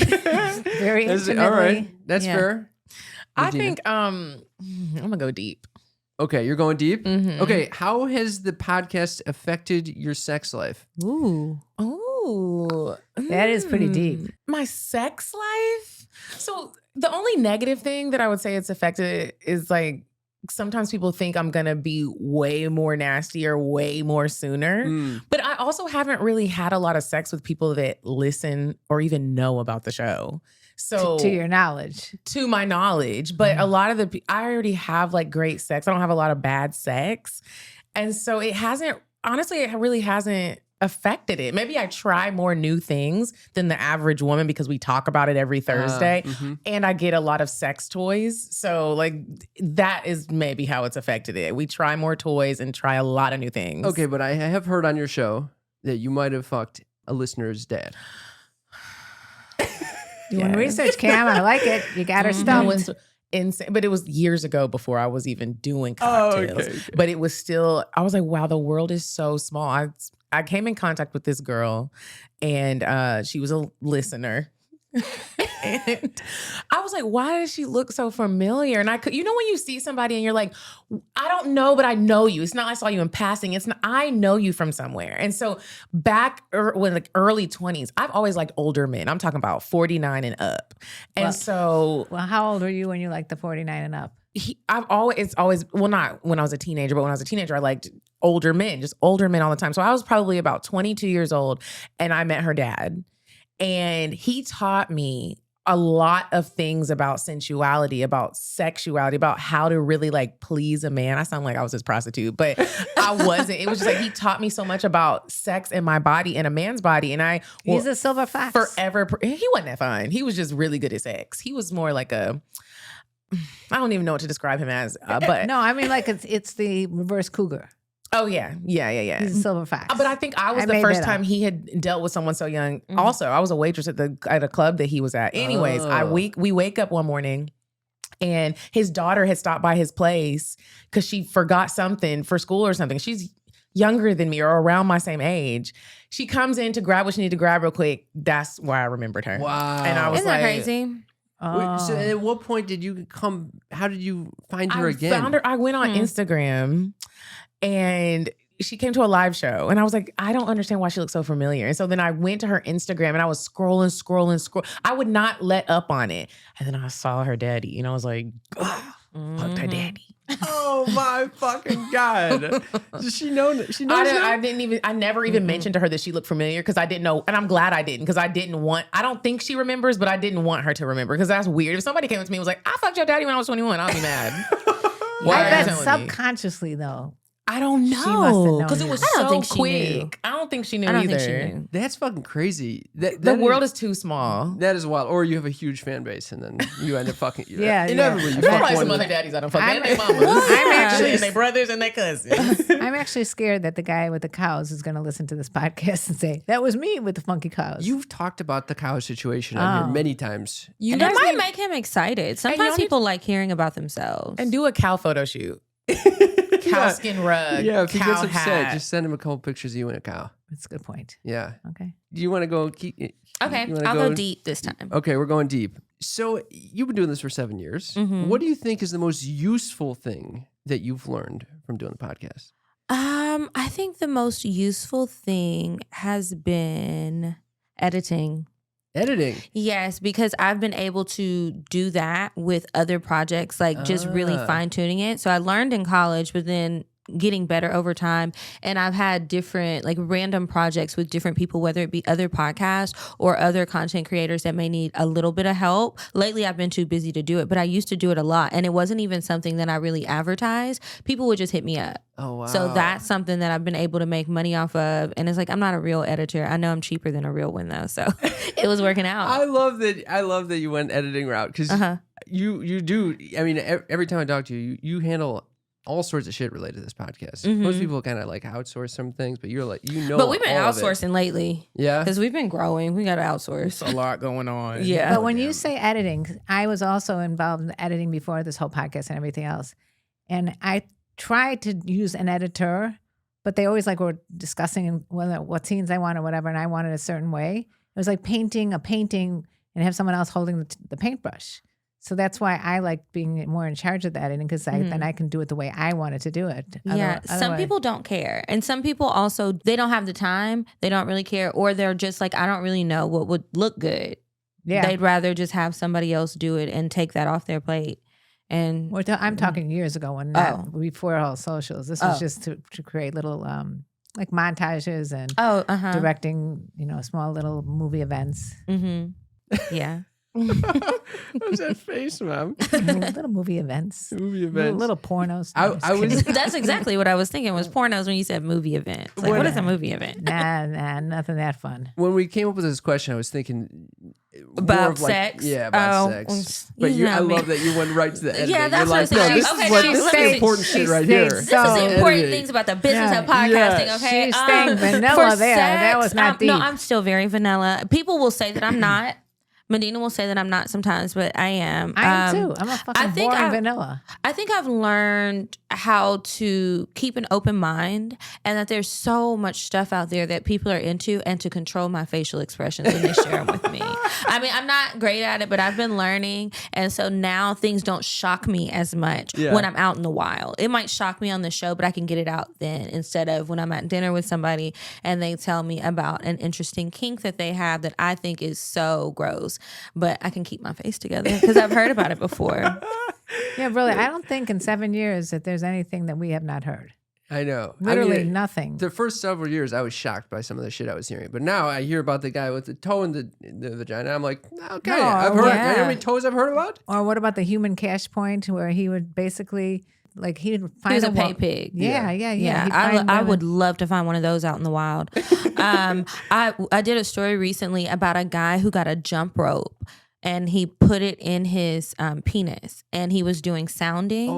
Very intimately. All right. That's Yeah. fair. I Medina? think I'm gonna go deep. Okay, you're going deep. Mhm. Okay, how has the podcast affected your sex life? Ooh. Ooh, That is pretty deep. My sex life. So the only negative thing that I would say it's affected is like sometimes people think I'm gonna be way more nasty or way more sooner. Mm. But I also haven't really had a lot of sex with people that listen or even know about the show. So To your knowledge. to my knowledge, but a lot of I already have like great sex. I don't have a lot of bad sex. And so it really hasn't affected it. Maybe I try more new things than the average woman because we talk about it every Thursday Mhm. and I get a lot of sex toys. So like that is maybe how it's affected it. We try more toys and try a lot of new things. Okay, but I have heard on your show that you might have fucked a listener's dad. Doing Yes. research, Cam. I like it. You got her That stumped. was insane. But it was years ago before I was even doing Oh, cocktails. okay. But it was still, I was like, wow, the world is so small. I came in contact with this girl and she was a listener. And I was like, why does she look so familiar? And I could, you know, when you see somebody and you're like, I don't know, but I know you. It's not I saw you in passing. It's not, I know you from somewhere. And so back when like early 20s, I've always liked older men. I'm talking about 49 and up. And Well, how old were you when you liked the 49 and up? It's always, well, not when I was a teenager, but when I was a teenager, I liked older men, just older men all the time. So I was probably about 22 years old and I met her dad. And he taught me a lot of things about sensuality, about sexuality, about how to really like please a man. I sound like I was his prostitute, but I wasn't. It was just like he taught me so much about sex and my body and a man's body. And He's a silver fox. Forever. He wasn't that fine. He was just really good at sex. He was more like I don't even know what to describe him as. But no, I mean like it's the reverse cougar. Oh, yeah. He's a silver fox. But I think I was the first time he had dealt with someone so young. Mm-hmm. Also, I was a waitress at a club that he was at. Anyways, we wake up one morning and his daughter had stopped by his place because she forgot something for school or something. She's younger than me or around my same age. She comes in to grab what she needed to grab real quick. That's why I remembered her. Wow. And I was Isn't that crazy? Wait, so at what point did you how did you find her again? I found her. I went on Instagram. And she came to a live show and I was like, I don't understand why she looks so familiar. And so then I went to her Instagram and I was scrolling. I would not let up on it. And then I saw her daddy and I was like, fucked her daddy. Oh my fucking God. Does she know? She knows I never even mentioned to her that she looked familiar because I didn't know. And I'm glad I didn't because I don't think she remembers, but I didn't want her to remember because that's weird. If somebody came up to me and was like, I fucked your daddy when I was 21, I'll be mad. I bet subconsciously though. I don't know because it was so quick. I don't think she knew either. That's fucking crazy. The world is too small. That is wild. Or you have a huge fan base and then you end up fucking. Inevitably, you fuck like some other daddies I don't fuck. And their mamas. I'm actually and their brothers and their cousins. I'm actually scared that the guy with the cows is going to listen to this podcast and say that was me with the funky cows. You've talked about the cow situation on here many times. That might make him excited. Sometimes people like hearing about themselves. And do a cow photo shoot. Cow skin rug. Yeah, if he gets upset, hat. just send him a couple pictures of you and a cow. That's a good point. Yeah. Okay. Do you want to go? Okay, I'll go deep this time. Okay, we're going deep. So you've been doing this for 7 years. Mm-hmm. What do you think is the most useful thing that you've learned from doing the podcast? I think the most useful thing has been editing. Editing. Yes, because I've been able to do that with other projects, like just really fine tuning it. So I learned in college, but then getting better over time. And I've had different like random projects with different people, whether it be other podcasts or other content creators that may need a little bit of help. Lately, I've been too busy to do it, but I used to do it a lot. And it wasn't even something that I really advertised. People would just hit me up. Oh, wow. So that's something that I've been able to make money off of. And it's like, I'm not a real editor. I know I'm cheaper than a real one though. So it was working out. I love that you went editing route because you do. I mean, every time I talk to you, you handle all sorts of shit related to this podcast. Mm-hmm. Most people kind of like outsource some things, but you're like, But we've been outsourcing lately. Yeah. Because we've been growing. We got to outsource. There's a lot going on. Yeah. But when you say editing, I was also involved in editing before this whole podcast and everything else. And I tried to use an editor, but they always like were discussing what scenes I want or whatever, and I wanted a certain way. It was like painting a painting and have someone else holding the paintbrush. So that's why I like being more in charge of the editing because then I can do it the way I wanted to do it. Yeah, some people don't care. And some people also, they don't have the time. They don't really care. Or they're just like, I don't really know what would look good. Yeah. They'd rather just have somebody else do it and take that off their plate. And I'm talking years ago when before all socials. This was just to create little like montages and directing, small little movie events. Mm-hmm. Yeah. What's that face, Mom? Little movie events. Little pornos. I was. That's exactly what I was thinking was pornos when you said movie event. Like, what is a movie event? Nah, nothing that fun. When we came up with this question, I was thinking about sex. Yeah, about sex. But I love that you went right to the editing. Yeah, that's You're what like, I'm saying. This is the important shit right here. This is the important things about the business of podcasting. Okay, she's staying vanilla there. That was not deep. No, I'm still very vanilla. People will say that I'm not. Medina will say that I'm not sometimes, but I am. I am too. I'm a fucking boring vanilla. I think I've learned how to keep an open mind, and that there's so much stuff out there that people are into, and to control my facial expressions when they share them with me. I mean, I'm not great at it, but I've been learning. And so now things don't shock me as much when I'm out in the wild. It might shock me on the show, but I can get it out then, instead of when I'm at dinner with somebody and they tell me about an interesting kink that they have that I think is so gross, but I can keep my face together because I've heard about it before. Yeah, really. I don't think in 7 years that there's anything that we have not heard. I know. Literally nothing. The first several years, I was shocked by some of the shit I was hearing. But now I hear about the guy with the toe in the vagina. I'm like, okay, No, I've heard. yeah. You know how many toes I've heard about? Or what about the human cash point where he would basically, like, he would find He was a pay wo- pig. Yeah. He'd I find would women. love to find one of those out in the wild. I did a story recently about a guy who got a jump rope and he put it in his penis, and he was doing sounding,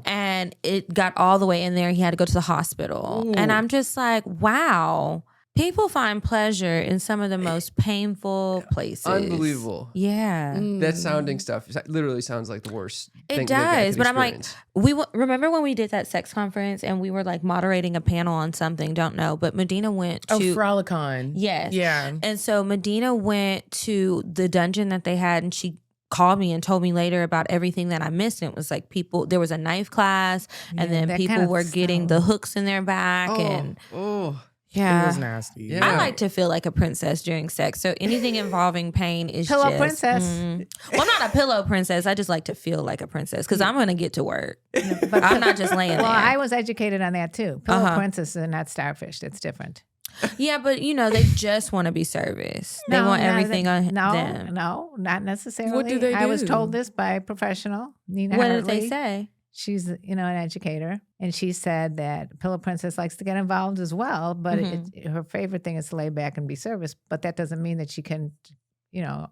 and it got all the way in there. He had to go to the hospital. Ooh. And I'm just like, wow. People find pleasure in some of the most painful places. Unbelievable. Yeah. That sounding stuff literally sounds like the worst thing It that guy does, could but I'm like, experience. remember when we did that sex conference and we were like moderating a panel on something, don't know, but Medina went to Frolicon. Yes. Yeah. And so Medina went to the dungeon that they had, and she called me and told me later about everything that I missed. And it was like there was a knife class, and Yeah, then that people kind of were getting the hooks in their back, and It was nasty. Yeah. I like to feel like a princess during sex. So anything involving pain is Pillow just, princess. Well, I'm not a pillow princess. I just like to feel like a princess because I'm going to get to work. I'm not just laying Well, there. I was educated on that too. Pillow Uh-huh. princesses are not starfish. That's different. Yeah, but they just want to be serviced. They want everything on them. No, not necessarily. What do they I was do? told this by a professional, Nina What Hartley. did they say? She's, an educator, and she said that Pillow Princess likes to get involved as well, but her favorite thing is to lay back and be serviced. But that doesn't mean that she can,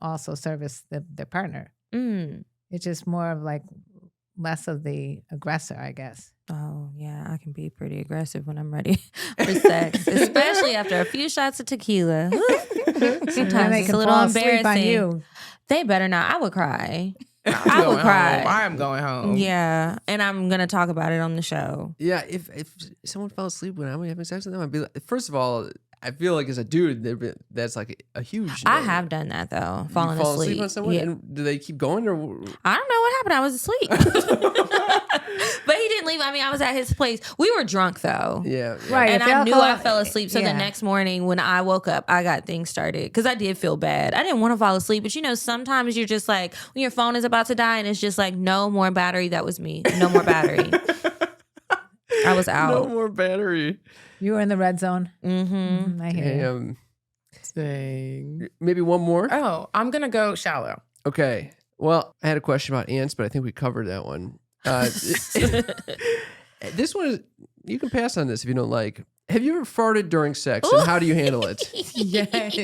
also service their partner. Mm. It's just more of like less of the aggressor, I guess. Oh, yeah, I can be pretty aggressive when I'm ready for sex, especially after a few shots of tequila. And Sometimes they it's can a little fall asleep on embarrassing. you. They better not. I would cry. I'm I would going cry. home. I'm going home. Yeah, and I'm going to talk about it on the show. Yeah, if someone fell asleep when I'm having sex with them, I'd be like, first of all, I feel like as a dude, that's like a huge. I no. have done that, though, You falling fall asleep. on someone, Yeah. and do they keep going or? I don't know what happened. I was asleep. But he didn't leave. I mean, I was at his place. We were drunk, though. Yeah, Right. And if I knew I alcohol- fell asleep. So yeah. the next morning when I woke up, I got things started because I did feel bad. I didn't want to fall asleep. But sometimes you're just like, when your phone is about to die and it's just like, no more battery. That was me. No more battery. I was out. No more battery. You were in the red zone. Mm-hmm. I hear you. Damn. Dang. Maybe one more. Oh, I'm going to go shallow. Okay. Well, I had a question about ants, but I think we covered that one. This one is, you can pass on this if you don't like. Have you ever farted during sex, and how do you handle it? Yes.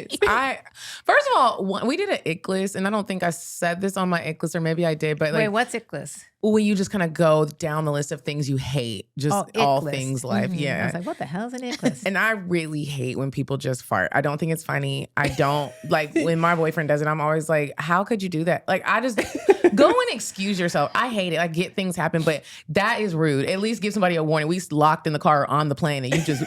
First of all, we did an ick list, and I don't think I said this on my ick list, or maybe I did, but Wait, like what's Ickless? when you just kind of go down the list of things you hate, just all ick list. things life. I Yeah. was like, what the hell is an Ickless? And I really hate when people just fart. I don't think it's funny. I don't like when my boyfriend does it. I'm always like, how could you do that? Like, I just go and excuse yourself. I hate it. I get things happen, but that is rude. At least give somebody a warning. We locked in the car on the plane and you just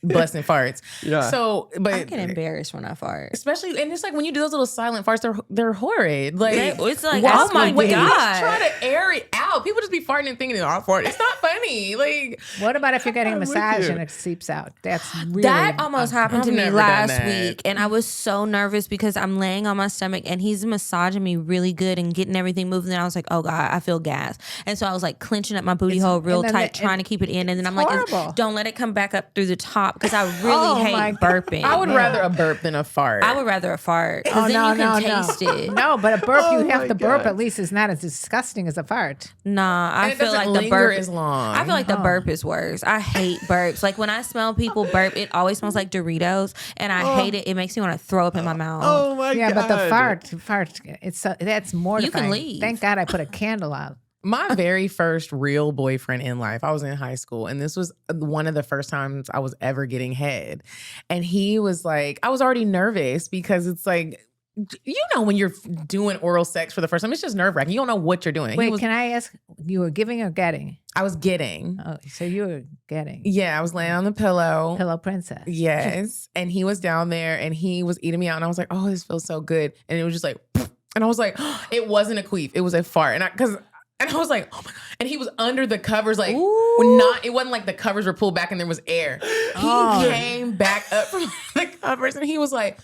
busting farts. Yeah. So, but I get embarrassed when I fart. especially, and it's like when you do those little silent farts, they're horrid. Like, It's like, why- oh my wait, God. let's try to air it out. People just be farting and thinking, oh, fart. It's not funny. Like, What about if you're getting a I'm with massage you. and it seeps out? That's really That almost happened to I've me never done last that. week. And I was so nervous because I'm laying on my stomach and he's massaging me really good and getting everything moving. And I was like, oh God, I feel gas. And so I was like clenching up my booty hole real and then tight, the- trying to keep it in. And then I'm horrible. like, don't let it come back up through the top because I really Oh my hate God. burping. I would rather a burp than a fart. I would rather a fart because Oh, then no, you can no, taste no. it. No, but a burp, Oh you have my to burp God. at least is not as disgusting as a fart. Nah, And I it feel doesn't like the linger burp as long. I feel like the burp is worse. I hate burps. Like when I smell people burp, it always smells like Doritos, and I hate it. It makes me want to throw up in my mouth. Oh my Yeah, God. but the fart, that's mortifying. leave. Thank God I put a candle out. My very first real boyfriend in life, I was in high school, and this was one of the first times I was ever getting head. And he was like, I was already nervous because it's like, you know, when you're doing oral sex for the first time, it's just nerve-wracking. You don't know what you're doing. Wait, can I ask, you were giving or getting? I was getting. Oh, so you were getting. Yeah, I was laying on the pillow. Pillow princess. Yes. And he was down there and he was eating me out. And I was like, oh, this feels so good. And it was just like, and I was like, it wasn't a queef. It was a fart. And I was like, oh my God. And he was under the covers, like, it wasn't like the covers were pulled back and there was air. He came back up from the covers and he was like,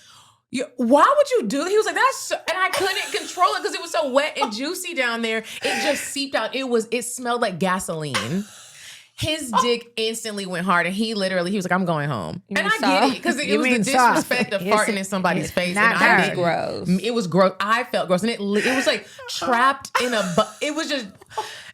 why would you do it? He was like, that's so, and I couldn't control it because it was so wet and juicy down there. It just seeped out. It smelled like gasoline. His dick instantly went hard and he was like, I'm going home. And I get it because it was the disrespect of farting in somebody's face. And I did gross. It was gross. I felt gross. And it was like trapped in it was just,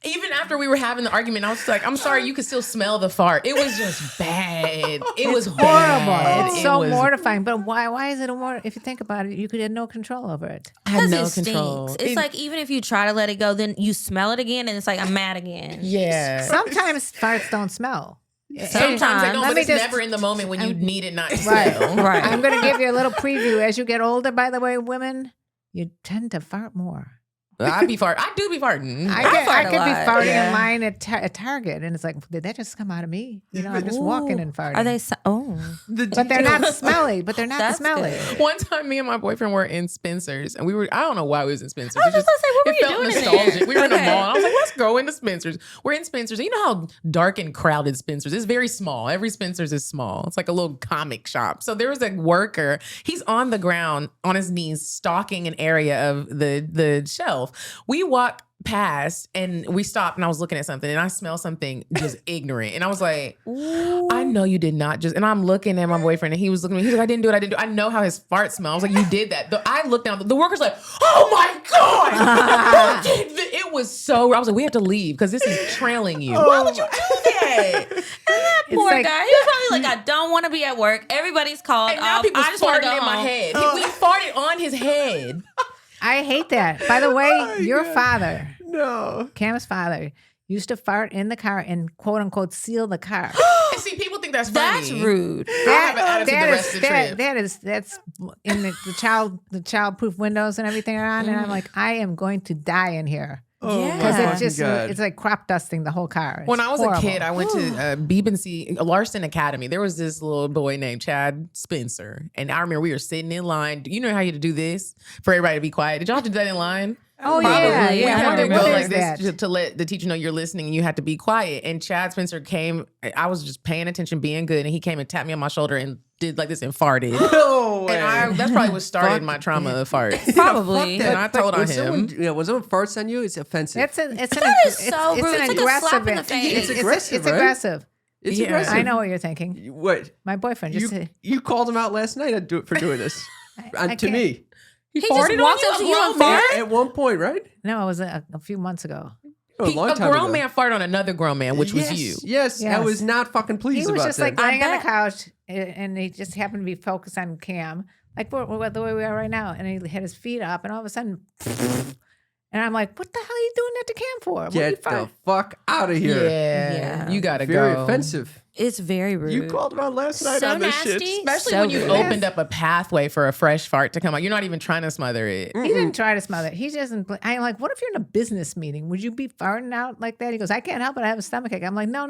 even after we were having the argument, I was like, I'm sorry, you could still smell the fart. It was just bad. It was horrible. bad. It's so mortifying. But why is it if you think about it, you could have no control over it. I had no it control. Stinks. It's like even if you try to let it go, then you smell it again and it's like, I'm mad again. Yeah. Sometimes farts don't smell. Sometimes they don't, but it's never in the moment when you need it not to smell. Right. I'm going to give you a little preview. As you get older, by the way, women, you tend to fart more. I do be farting. I could be farting Yeah. in mine at Target, and it's like, did that just come out of me? You know, I'm just walking and farting. Are they? But they're not smelly. But they're not That's smelly. good. One time, me and my boyfriend were in Spencer's, and I don't know why we was in Spencer's. I was just gonna say, what were you It doing felt in there? nostalgic. We were in a Okay. mall, and I was like, let's go into Spencer's. We're in Spencer's. And you know how dark and crowded Spencer's is? Very small. Every Spencer's is small. It's like a little comic shop. So there was a worker. He's on the ground, on his knees, stalking an area of the shelf. We walk past and we stopped and I was looking at something and I smelled something just ignorant. And I was like, I know you did not just, and I'm looking at my boyfriend and he was looking at me. He's like, I didn't do it. I know how his fart smells. I was like, you did that. I looked down, the worker's like, oh my God. You did that. It was so, I was like, we have to leave because this is trailing you. Why would you do that? Poor like- guy. He was probably like, I don't want to be at work. Everybody's called And now off. people's I just want to farting go in my home. head. We farted on his head. I hate that. By the way, your father, No. Cam's father, used to fart in the car and quote unquote seal the car. And see, people think that's funny. That's rude. I have an attitude the rest of the trip. That's in the child-proof windows and everything are on, and I'm like, I am going to die in here. Oh, Yeah. Because my it's just God. it's like crop dusting the whole car. When It's I was horrible. a kid, I went to Larson Academy. There was this little boy named Chad Spencer. And I remember we were sitting in line. You know how you had to do this for everybody to be quiet? Did y'all have to do that in line? Oh Probably. yeah, We We yeah. had to What go What like is this that? to let the teacher know you're listening and you had to be quiet. And Chad Spencer came, I was just paying attention, being good. And he came and tapped me on my shoulder and did like this and farted. No way. And that's probably what started my trauma of farts. Probably. And I told on when him. when someone farts on you, it's offensive. It's an That is so rude. an It's like a slap in the aggressive. face. It's aggressive, It's right? aggressive. It's Yeah. aggressive. I know what you're thinking. What? My boyfriend just said, You called him out last night for doing this. I To can't- me. He just farted walked on up to you, you a and grown man? farted? At one point, right? No, it was a few months ago. A long A time grown ago. man farted on another grown man, which was you. Yes, I Yes. was not fucking pleased He was about just that. like laying on the bet. couch, and he just happened to be focused on Cam, like the way we are right now. And he had his feet up, and all of a sudden, and I'm like, "What the hell are you doing that to Cam for? What are you Get the fuck out of here. Yeah. You gotta Very go. offensive. It's very rude. You called him out last night So on this nasty. shit. Especially So when you rude. opened up a pathway for a fresh fart to come out. You're not even trying to smother it. He didn't try to smother it. He doesn't. I'm like, what if you're in a business meeting? Would you be farting out like that? He goes, I can't help it. I have a stomachache. I'm like, no.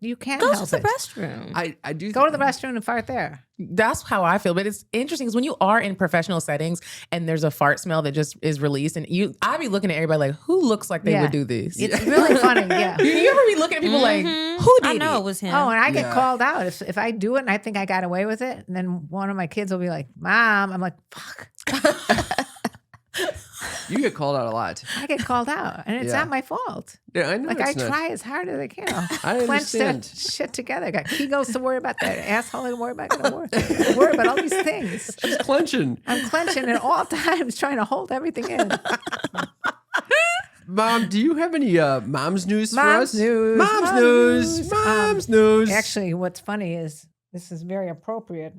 You can't Go help to the it. restroom. I do Go to the restroom and fart there. That's how I feel. But it's interesting because when you are in professional settings and there's a fart smell that just is released, and I be looking at everybody like, who looks like they Yeah. would do this? It's really funny. Yeah. You ever be looking at people like, who did I know it? it was him. Oh, and I get Yeah. called out if I do it and I think I got away with it, and then one of my kids will be like, "Mom," I'm like, "Fuck." You get called out a lot. I get called out, and it's Yeah. not my fault. Yeah, I know. Like I it's not. try as hard as I can. I Clench that understand. shit together. I got Kegels to worry about. That asshole to worry about. Gotta worry about all these things. Just clenching. I'm clenching at all times, trying to hold everything in. Mom, do you have any mom's news for Mom's us? news. Mom's Mom's news. news. Mom's news. Actually, what's funny is this is very appropriate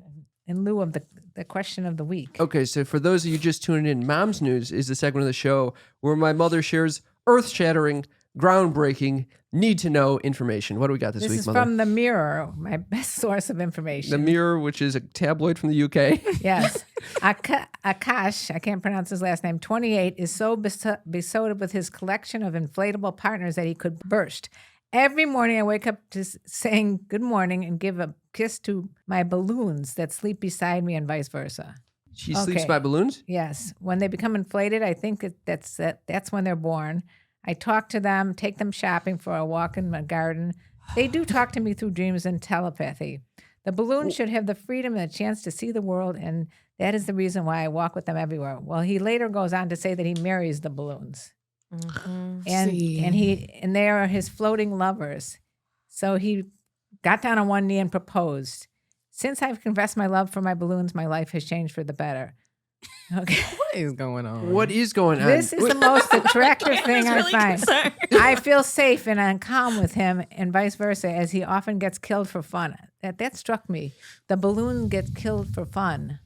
in lieu of the question of the week. Okay, so for those of you just tuning in, Mom's News is the segment of the show where my mother shares earth-shattering, groundbreaking, need to know information. What do we got this This week, is Mother? from The Mirror, my best source of information. The Mirror, which is a tabloid from the UK. Yes. Akash, I can't pronounce his last name, 28, is so besotted with his collection of inflatable partners that he could burst. Every morning I wake up to saying good morning and give a kiss to my balloons that sleep beside me and vice versa. She sleeps Okay. by balloons? Yes. When they become inflated, I think that's when they're born. I talk to them, take them shopping for a walk in my garden. They do talk to me through dreams and telepathy. The balloon should have the freedom and the chance to see the world, and that is the reason why I walk with them everywhere. Well, he later goes on to say that he marries the balloons. And they are his floating lovers. So he got down on one knee and proposed. Since I've confessed my love for my balloons, my life has changed for the better. Okay. What is going on? What is going on? This is the most attractive thing I really find. concerned. I feel safe and calm with him and vice versa, as he often gets killed for fun. That struck me. The balloon gets killed for fun.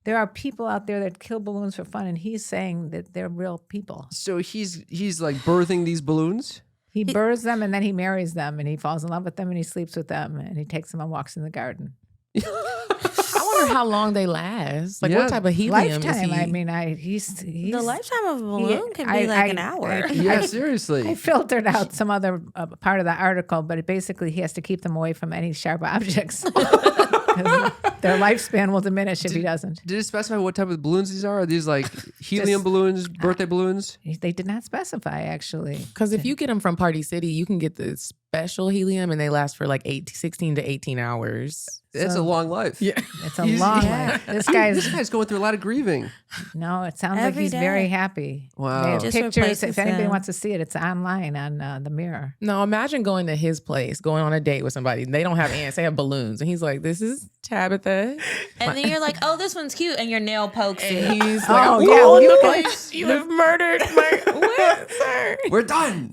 There are people out there that kill balloons for fun, and he's saying that they're real people. So he's like birthing these balloons? He births them and then he marries them and he falls in love with them and he sleeps with them and he takes them on walks in the garden. I wonder how long they last. Like Yeah. what type of helium Lifetime. is he? I mean, he's The lifetime of a balloon can be I- like I- an hour. Yeah, seriously. I filtered out some other part of the article, but it basically he has to keep them away from any sharp objects. 'Cause their lifespan will diminish if he doesn't. Did it specify what type of balloons these are? Are these like helium balloons, birthday balloons? They did not specify, actually. Because if you get them from Party City, you can get the special helium and they last for like 16 to 18 hours. That's a long life. Yeah. It's a long life. This guy's going through a lot of grieving. no. It sounds like Every he's day. very happy. Wow. They have Just pictures. replaces If anybody him. wants to see it, it's online on the Mirror. No, imagine going to his place, going on a date with somebody. They don't have ants, they have balloons. And he's like, this is Tabitha. And then you're like, oh, this one's cute. And your nail pokes it. And he's like, Oh, oh, yeah, yeah, you you have murdered my, what, sir? We're done.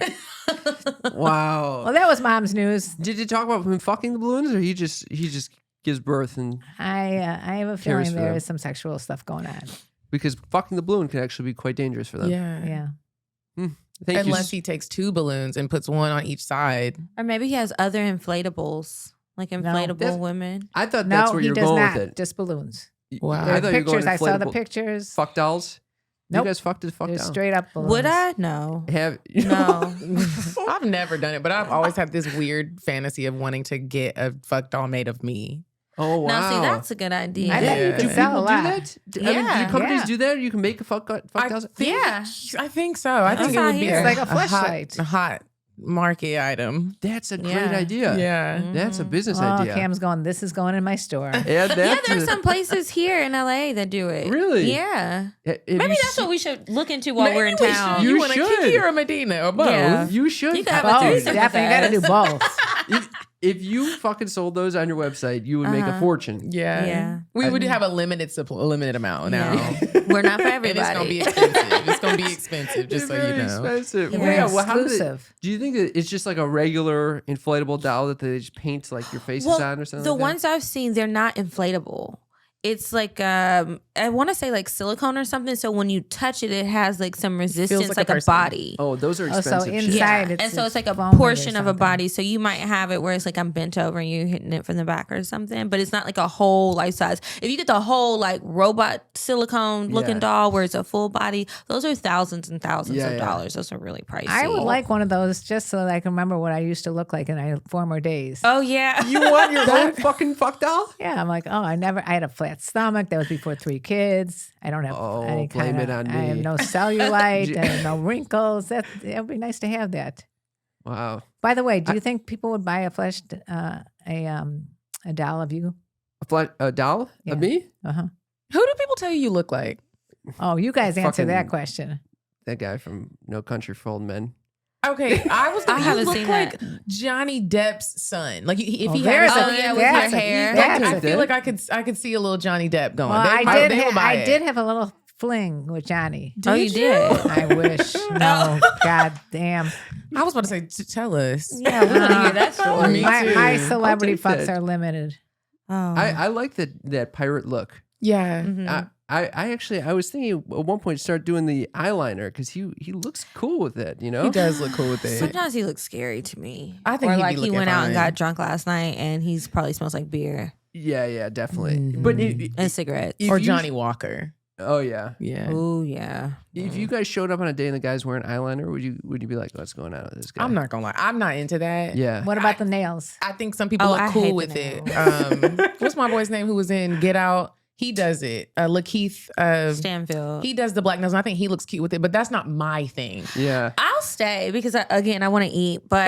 Wow. Well, that was Mom's news. Did you talk about him fucking the balloons, or he just gives birth and I have a Cares feeling for there them. is some sexual stuff going on. because fucking the balloon can actually be quite dangerous for them. Yeah. Yeah. Thank Unless you. he takes 2 balloons and puts one on each side. Or maybe he has other inflatables, like inflatable That's- women. I thought that's No, where he you're does going not. with it. Just balloons. Wow. There I are thought you were going pictures. I saw the inflatable- pictures. Fuck dolls. Nope. You guys fucked a fuck They're doll. straight up balloons. Would I? No. Have No. I've never done it, but I've always had this weird fantasy of wanting to get a fuck doll made of me. Oh wow. Now, see, that's a good idea. I bet you Yeah. could do sell a people do lot. that? I mean, Yeah. do companies Yeah. do that? You can make a fuck dolls. Yeah. I think so. I think it how would he be is. It's like a hot, fleshlight. hot market item. That's a great Yeah. idea. Yeah. That's a business Oh, idea. Cam's going, this is going in my store. Add Yeah, that there's to- some places here in LA that do it. Really? Yeah. Have Maybe you that's seen- what we should look into while Maybe we're in we town. should. You You want a should. Kiki or a Medina or both? Yeah. You should. You can have a Both. threesome with Definitely got to do us. both. If you fucking sold those on your website, you would make a fortune. Yeah. Yeah. We would have a limited amount now. Yeah. We're not for And everybody. it's gonna be expensive. It's gonna be expensive, just so Very you know. expensive. Yeah. Well, yeah, well, how do they- Exclusive. do you think that it's just like a regular inflatable doll that they just paint like your faces on or something? the like that? ones I've seen, they're not inflatable. It's like I want to say like silicone or something. So when you touch it, it has like some resistance, like like a a person. body. Oh, those are Oh, so expensive. shit. inside Yeah, it's and so it's like a foamy or portion of a something. body. So you might have it where it's like I'm bent over and you're hitting it from the back or something, but it's not like a whole life size. If you get the whole like robot silicone looking Yeah. doll where it's a full body, those are thousands and thousands Yeah, of yeah. dollars. Those are really pricey. I would like one of those just so that I can remember what I used to look like in my former days. Oh yeah. You want your own fucking fuck doll? Yeah, I'm like, I had a flat stomach. That was before 3 kids. I don't have Oh, any blame kind it of, on I have me. no cellulite and no wrinkles. It would be nice to have that. Wow. By the way, do you think people would buy a fleshed a doll of you? A doll Yeah. of me? Uh-huh. Who do people tell you look like? Oh, you guys answer that Fucking- question. That guy from No Country for Old Men. Okay, I was. I You haven't look seen like that. Johnny Depp's son. Like if Oh, he there's had, Oh, yeah, with that's your a- hair. that's I a- feel like I could see a little Johnny Depp going. Well, They I would buy I it. did have a little fling with Johnny. Oh, you did. I wish. No, God damn. I was about to say, tell us. Yeah, we want to hear that story. Me My, too. my I'll celebrity take fucks that. are limited. Oh. I like that pirate look. Yeah. Mhm. I was thinking at one point start doing the eyeliner because he looks cool with it. You know, He does look cool with it. Sometimes he looks scary to me. I think or he'd be like he looking went out and fine. got drunk last night and he's probably smells like beer Yeah, definitely. But and cigarettes. if Or you- Johnny Walker. Oh yeah. Yeah. Oh yeah. If you guys showed up on a day and the guy's wearing eyeliner, would you be like, what's going on with this guy? I'm not gonna lie. I'm not into that. Yeah. What about the nails? I think some people Oh, look I cool hate with the it. What's my boy's name who was in Get Out? He does it. Lakeith. Stanfield. He does the black nails, and I think he looks cute with it. But that's not my thing. Yeah. I'll stay because I want to eat, but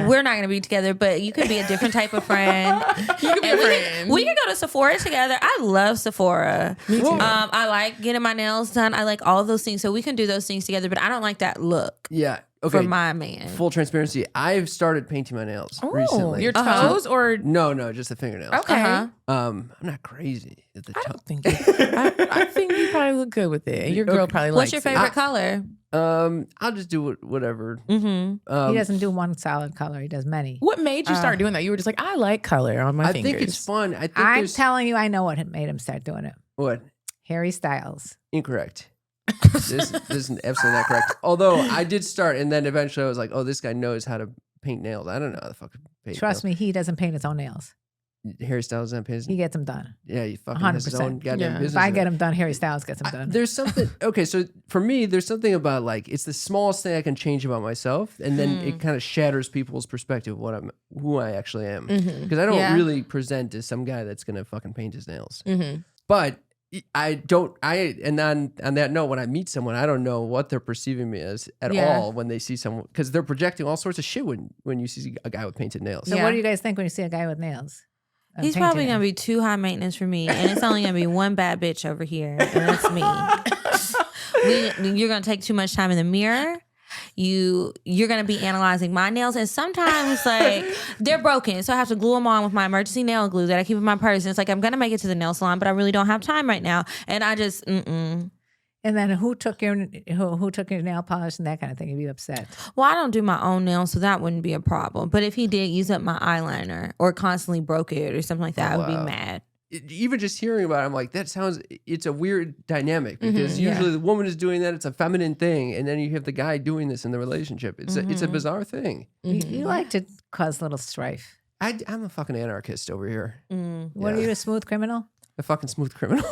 we're not going to be together. But you could be a different type of friend. You can be a friend. We could go to Sephora together. I love Sephora. Me too. I like getting my nails done. I like all of those things. So we can do those things together. But I don't like that look Yeah. Okay. for my man. Full transparency. I've started painting my nails recently. Your toes or No, just the fingernails. okay. Uh-huh. I'm not crazy at the I toe. don't think. I think you probably look good with it. And your girl probably What's likes your it. favorite color? I'll just do whatever. Mm-hmm. He doesn't do one solid color. He does many. What made you start doing that? You were just like, I like color on my I fingers. think it's fun. I think I'm there's telling you, I know what made him start doing it. what? Harry Styles. Incorrect. This is absolutely not correct. Although I did start, and then eventually I was like, "Oh, this guy knows how to paint nails." I don't know how to fucking paint. Trust me, he doesn't paint his own nails. Harry Styles doesn't paint his. He gets them done. Yeah, he fucking has his own 100%. goddamn Yeah. business. If I in get it. them done, Harry Styles gets them done. There's something. Okay, so for me, there's something about like it's the smallest thing I can change about myself, and then it kind of shatters people's perspective of who I actually am, because I don't Yeah. really present as some guy that's gonna fucking paint his nails. Mhm. But and on that note, when I meet someone, I don't know what they're perceiving me as at Yeah. all when they see someone, because they're projecting all sorts of shit when you see a guy with painted nails. So Yeah. what do you guys think when you see a guy with nails? He's probably going to be too high maintenance for me. And it's only going to be one bad bitch over here. And that's me. You're going to take too much time in the mirror. You're going to be analyzing my nails. And sometimes like they're broken. So I have to glue them on with my emergency nail glue that I keep in my purse. And it's like, I'm going to make it to the nail salon, but I really don't have time right now. And I just, And then who took your nail polish and that kind of thing? You'd be upset. Well, I don't do my own nails, so that wouldn't be a problem. But if he did use up my eyeliner or constantly broke it or something like that, I would be Wow. mad. Even just hearing about it, I'm like, it's a weird dynamic, because usually the woman is doing that. It's a feminine thing. And then you have the guy doing this in the relationship. It's a bizarre thing. You like to cause little strife. I'm a fucking anarchist over here. What are you, a smooth criminal? A fucking smooth criminal.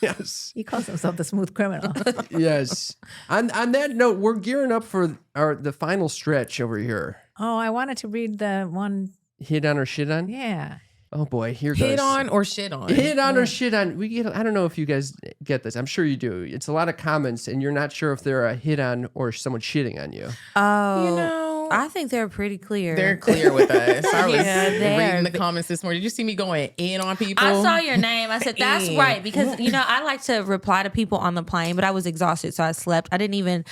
Yes. He calls himself the smooth criminal. Yes. On that note, we're gearing up for the final stretch over here. Oh, I wanted to read the one. Hit on or shit on? Yeah. Oh boy, here goes. Hit on or shit on. Hit on or shit on. I don't know if you guys get this. I'm sure you do. It's a lot of comments, and you're not sure if they're a hit on or someone shitting on you. Oh, You know, I think they're pretty clear. they're clear with us. I was Yeah, they reading are. the comments this morning. Did you see me going in on people? I saw your name. I said, that's Yeah. right. Because, I like to reply to people on the plane, but I was exhausted, so I slept. I didn't even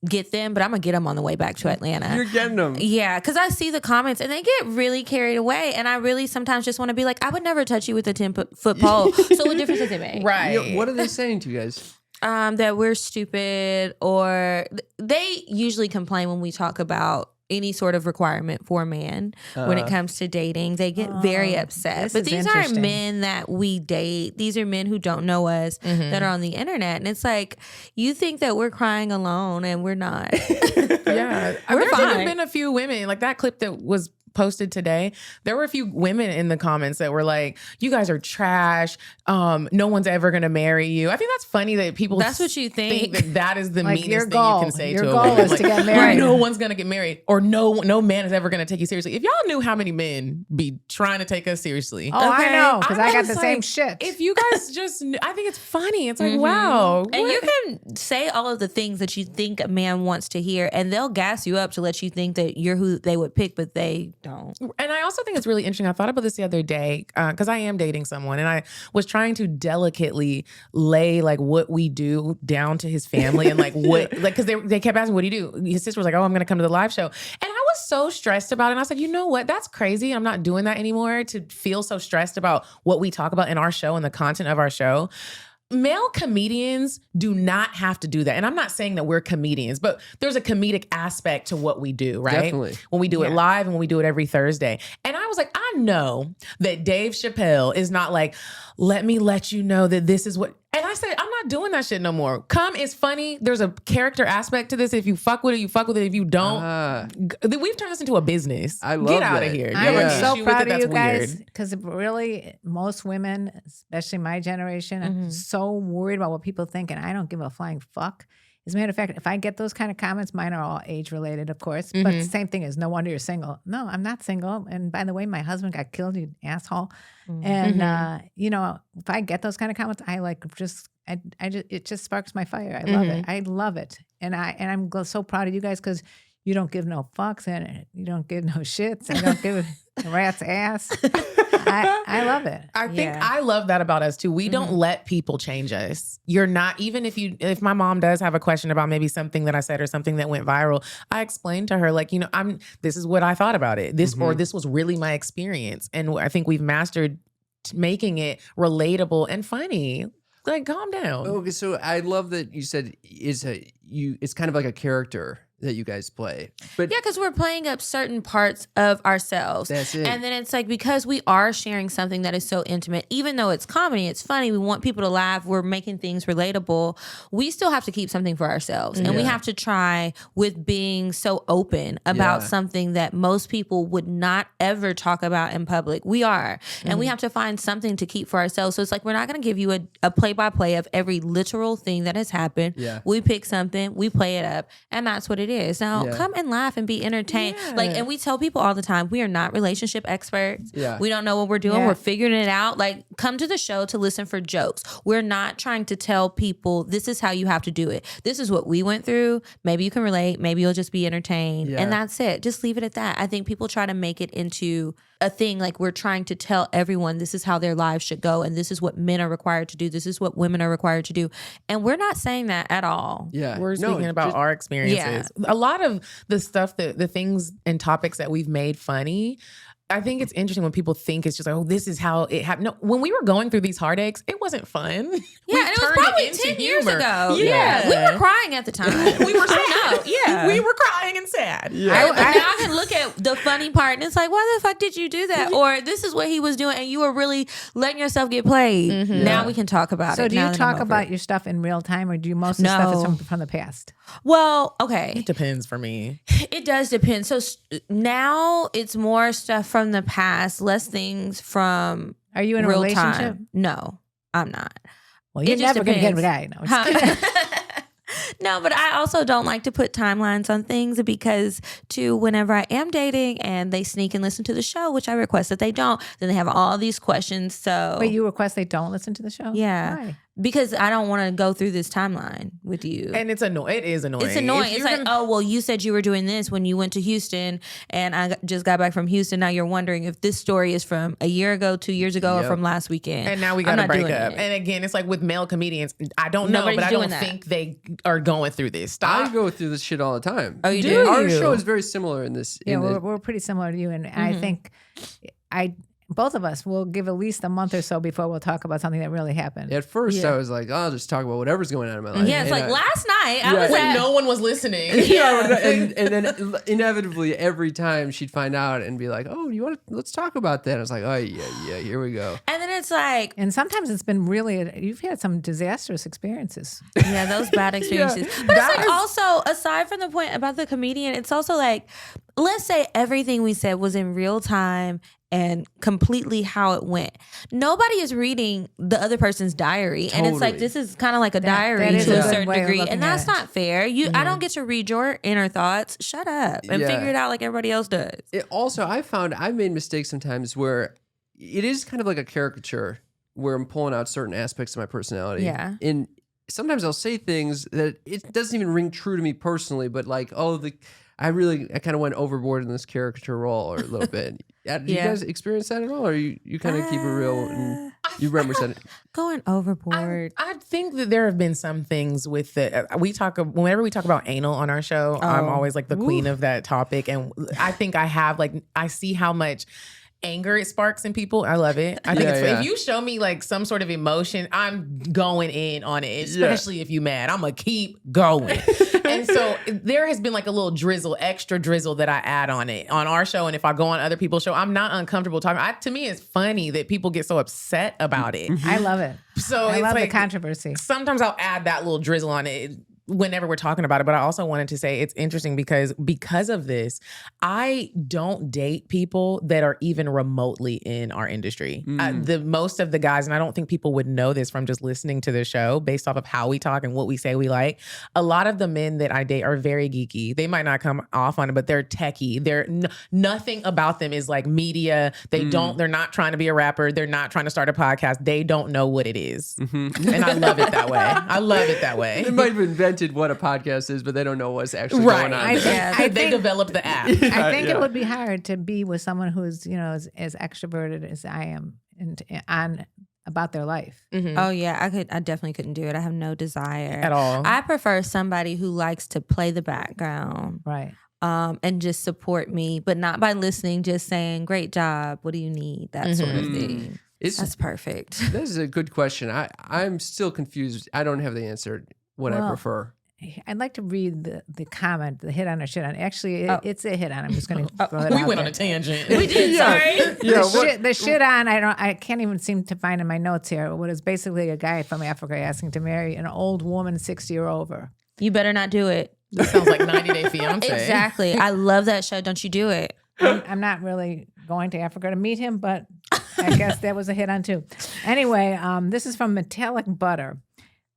get them, but I'm going to get them on the way back to Atlanta. You're getting them. Yeah, because I see the comments and they get really carried away. And I really sometimes just want to be like, I would never touch you with a 10-foot pole. So what difference does it make? Right. Yeah, what are they saying to you guys? That we're stupid, or they usually complain when we talk about any sort of requirement for a man when it comes to dating. They get very upset. this But is these aren't interesting. men that we date. These are men who don't know us that are on the internet. And it's like, you think that we're crying alone and we're not. Yeah. We're There's fine. even been a few women, like that clip that was posted today. There were a few women in the comments that were like, you guys are trash. No one's ever going to marry you. I think that's funny that people That's what you think. that is the Like, meanest your thing goal- you can say your to a goal woman. is to get married. No one's going to get married, or no man is ever going to take you seriously. If y'all knew how many men be trying to take us seriously. Oh, Okay. I know, because I got was the same like, shit. If you guys just knew, I think it's funny. It's like, wow. And what- you can say all of the things that you think a man wants to hear, and they'll gas you up to let you think that you're who they would pick, but they don't. And I also think it's really interesting. I thought about this the other day because I am dating someone, and I was trying to delicately lay like what we do down to his family, and like what, like, because they kept asking, what do you do? His sister was like, oh, I'm going to come to the live show. And I was so stressed about it. And I said, you know what? That's crazy. I'm not doing that anymore to feel so stressed about what we talk about in our show and the content of our show. male comedians do not have to do that. And I'm not saying that we're comedians, but there's a comedic aspect to what we do, right? Definitely. When we do it live and when we do it every Thursday. And I was like, I know that Dave Chappelle is not like, let me let you know that this is what. And I said, I'm not doing that shit no more. Come is funny. There's a character aspect to this. If you fuck with it, you fuck with it. If you don't, we've turned this into a business. I love Get out that. of here. I'm so proud of you guys Weird. because really, most women, especially my generation, are so worried about what people think, and I don't give a flying fuck. As a matter of fact, if I get those kind of comments, mine are all age related, of course. But the same thing is, no wonder you're single. No, I'm not single. And by the way, my husband got killed, you asshole. And you know, if I get those kind of comments, I like just. It just sparks my fire. I love it. I love it, and I'm so proud of you guys because you don't give no fucks and you don't give no shits and you don't give a rat's ass. I love it. I think I love that about us too. We don't let people change us. You're not, even if my mom does have a question about maybe something that I said or something that went viral, I explained to her, like, you know, this is what I thought about it. Or this was really my experience. And I think we've mastered making it relatable and funny. Like, calm down. Okay, so I love that you said it's kind of like a character that you guys play. But yeah, because we're playing up certain parts of ourselves. That's it. And then it's like, because we are sharing something that is so intimate, even though it's comedy, it's funny, we want people to laugh, we're making things relatable, we still have to keep something for ourselves. And we have to try with being so open about something that most people would not ever talk about in public. We are. And we have to find something to keep for ourselves. So it's like, we're not going to give you a play-by-play of every literal thing that has happened. Yeah. We pick something, we play it up, and that's what it is. Now, come and laugh and be entertained. Like, and we tell people all the time, we are not relationship experts. We don't know what we're doing. We're figuring it out. Like, come to the show to listen for jokes. We're not trying to tell people this is how you have to do it. This is what we went through. Maybe you can relate. Maybe you'll just be entertained. And that's it. Just leave it at that. I think people try to make it into a thing like we're trying to tell everyone this is how their lives should go and this is what men are required to do. This is what women are required to do. And we're not saying that at all. Yeah. We're speaking about our experiences. A lot of the stuff the things and topics that we've made funny, I think it's interesting when people think it's just like, oh, this is how it happened. No, when we were going through these heartaches, it wasn't fun. Yeah, and it was probably 10 years ago. Yeah. We were crying at the time. We were sad. We were crying and sad. Yeah. Now I can look at the funny part and it's like, why the fuck did you do that? Or this is what he was doing and you were really letting yourself get played. Now we can talk about it. So do you talk about your stuff in real time or do you most of the stuff is from the past? Well, okay. It depends for me. It does depend. So now it's more stuff from the past, less things from Are you in a real relationship? time. No, I'm not. Well, you're It just never going to get a depends. guy. No, I'm just kidding. No, but I also don't like to put timelines on things because whenever I am dating and they sneak and listen to the show, which I request that they don't, then they have all these questions. So Wait, you request they don't listen to the show? yeah. Why? Because I don't want to go through this timeline with you. And it's annoying. It is annoying. It's annoying. It's like, oh, well, you said you were doing this when you went to Houston and I just got back from Houston. Now you're wondering if this story is from a year ago, 2 years ago, or from last weekend. And now we got to break up. And again, it's like with male comedians, I don't know, but I don't think they are going through this. Stop. I go through this shit all the time. Oh, you do? Our show is very similar in this. Yeah, we're pretty similar to you. And I think both of us will give at least a month or so before we'll talk about something that really happened. At first, I was like, oh, I'll just talk about whatever's going on in my life. Yeah, it's like last night I was when no one was listening. and then inevitably every time she'd find out and be like, oh, let's talk about that. I was like, oh, yeah, here we go. And then it's like, and sometimes it's been you've had some disastrous experiences. yeah, those bad experiences. But it's like also, aside from the point about the comedian, it's also like, let's say everything we said was in real time and completely how it went. Nobody is reading the other person's diary. And it's like, this is kind of like a diary to a certain degree. And that's not fair. I don't get to read your inner thoughts. Shut up and figure it out like everybody else does. Also, I've made mistakes sometimes where it is kind of like a caricature where I'm pulling out certain aspects of my personality. Yeah. And sometimes I'll say things that it doesn't even ring true to me personally, but like, I kind of went overboard in this caricature role or a little bit. Do you guys experience that at all? Or you kind of keep it real and you represent it? Going overboard. I think that there have been some things with whenever we talk about anal on our show, I'm always like the queen of that topic. And I think I see how much anger it sparks in people. I love it. I think if you show me like some sort of emotion, I'm going in on it, especially if you mad. I'm gonna keep going. And so there has been like a little extra drizzle that I add on it on our show. And if I go on other people's show, I'm not uncomfortable talking. To me, it's funny that people get so upset about it. I love it. So I it's love like, the controversy. Sometimes I'll add that little drizzle on it whenever we're talking about it. But I also wanted to say it's interesting because of this, I don't date people that are even remotely in our industry. Most of the guys, and I don't think people would know this from just listening to the show based off of how we talk and what we say we like. A lot of the men that I date are very geeky. They might not come off on it, but they're techie. Nothing about them is like media. They're not trying to be a rapper. They're not trying to start a podcast. They don't know what it is. And I love it that way. They might have invented what a podcast is, but they don't know what's actually going on. I think they developed the app. I think it would be hard to be with someone who's, as extroverted as I am on about their life. Oh yeah, I definitely couldn't do it. I have no desire at all. I prefer somebody who likes to play the background. Right. And just support me, but not by listening, just saying, great job, what do you need? That sort of thing. That's perfect. This is a good question. I'm still confused. I don't have the answer what I prefer. I'd like to read the comment, the hit on or shit on. Actually, it's a hit on. I'm just going to throw it out. We went on a tangent. We did, sorry. The shit on, I can't even seem to find in my notes here. What is basically a guy from Africa asking to marry an old woman 60 or over. You better not do it. That sounds like 90 Day Fiance. Exactly. I love that show. Don't you do it. I'm not really going to Africa to meet him, but I guess that was a hit on too. Anyway, this is from Metallic Butter.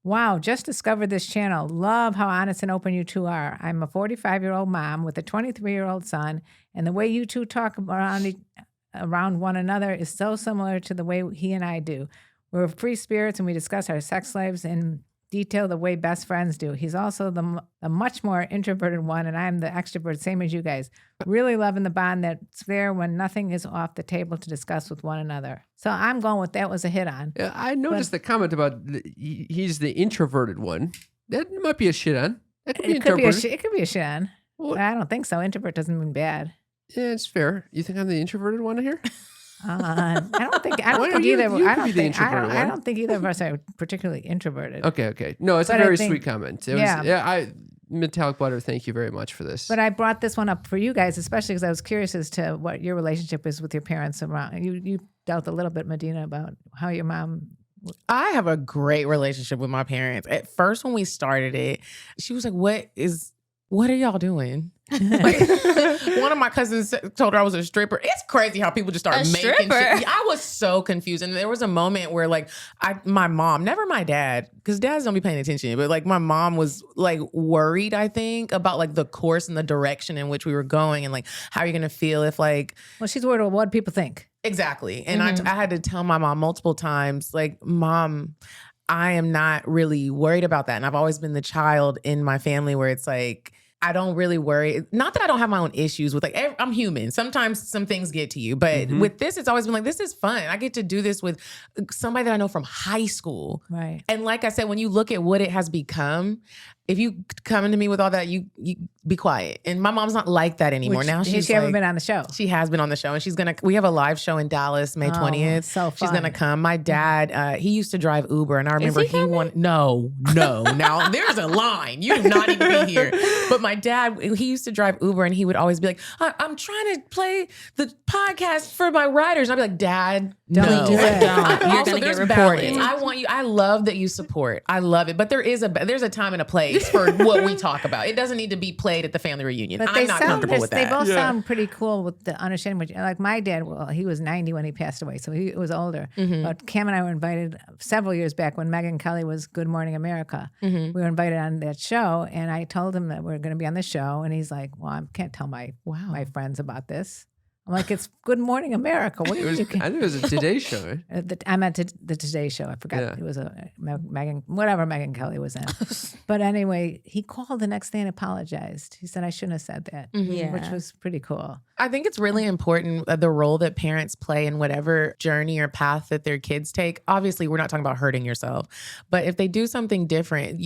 Wow, just discovered this channel. Love how honest and open you two are. I'm a 45-year-old mom with a 23-year-old son, and the way you two talk around one another is so similar to the way he and I do. We're free spirits, and we discuss our sex lives in detail the way best friends do. He's also the much more introverted one, and I'm the extrovert, same as you guys. Really loving the bond that's there when nothing is off the table to discuss with one another. So I'm going with that was a hit on. Yeah, I noticed the comment about he's the introverted one. That might be a shit on. That could be interpreted. It could be a shit on. Well, I don't think so. Introvert doesn't mean bad. Yeah, it's fair. You think I'm the introverted one here? I don't think either. I don't think either of us are particularly introverted. Okay. No, it's a very sweet comment. Metallic Butter, thank you very much for this. But I brought this one up for you guys, especially because I was curious as to what your relationship is with your parents around. You dealt a little bit, Medina, about how your mom. I have a great relationship with my parents. At first, when we started it, she was like, what are y'all doing? Like, one of my cousins told her I was a stripper. It's crazy how people just start making shit. I was so confused. And there was a moment where like my mom, never my dad, because dads don't be paying attention, but like my mom was like worried, I think, about like the course and the direction in which we were going and like how are you going to feel if like. Well, she's worried about what people think. Exactly. And I had to tell my mom multiple times, like, Mom, I am not really worried about that. And I've always been the child in my family where it's like, I don't really worry. Not that I don't have my own issues with like, I'm human. Sometimes some things get to you. But with this, it's always been like, this is fun. I get to do this with somebody that I know from high school. Right. And like I said, when you look at what it has become, if you come into me with all that, you be quiet. And my mom's not like that anymore. Now she's she ever been on the show? She has been on the show, and we have a live show in Dallas, May 20th. So fun. She's gonna come. My dad, he used to drive Uber, and I remember no. Now there's a line. You do not need to be here. But my dad, he used to drive Uber, and he would always be like, I'm trying to play the podcast for my riders. And I'd be like, Dad, don't do it. You're gonna get reported. I love that you support. I love it. But there's a time and a place for what we talk about. It doesn't need to be played at the family reunion. But I'm not comfortable with that. They both sound pretty cool with the understanding. Like my dad, well, he was 90 when he passed away, so he was older. But Cam and I were invited several years back when Megyn Kelly was Good Morning America. We were invited on that show, and I told him that we are going to be on the show, and he's like, well, I can't tell my friends about this. I'm like, it's Good Morning America. What do you do? I think it was a Today Show. Right? I meant the Today Show. I forgot it was a Megyn Kelly was in. But anyway, he called the next day and apologized. He said, I shouldn't have said that, which was pretty cool. I think it's really important the role that parents play in whatever journey or path that their kids take. Obviously, we're not talking about hurting yourself, but if they do something different,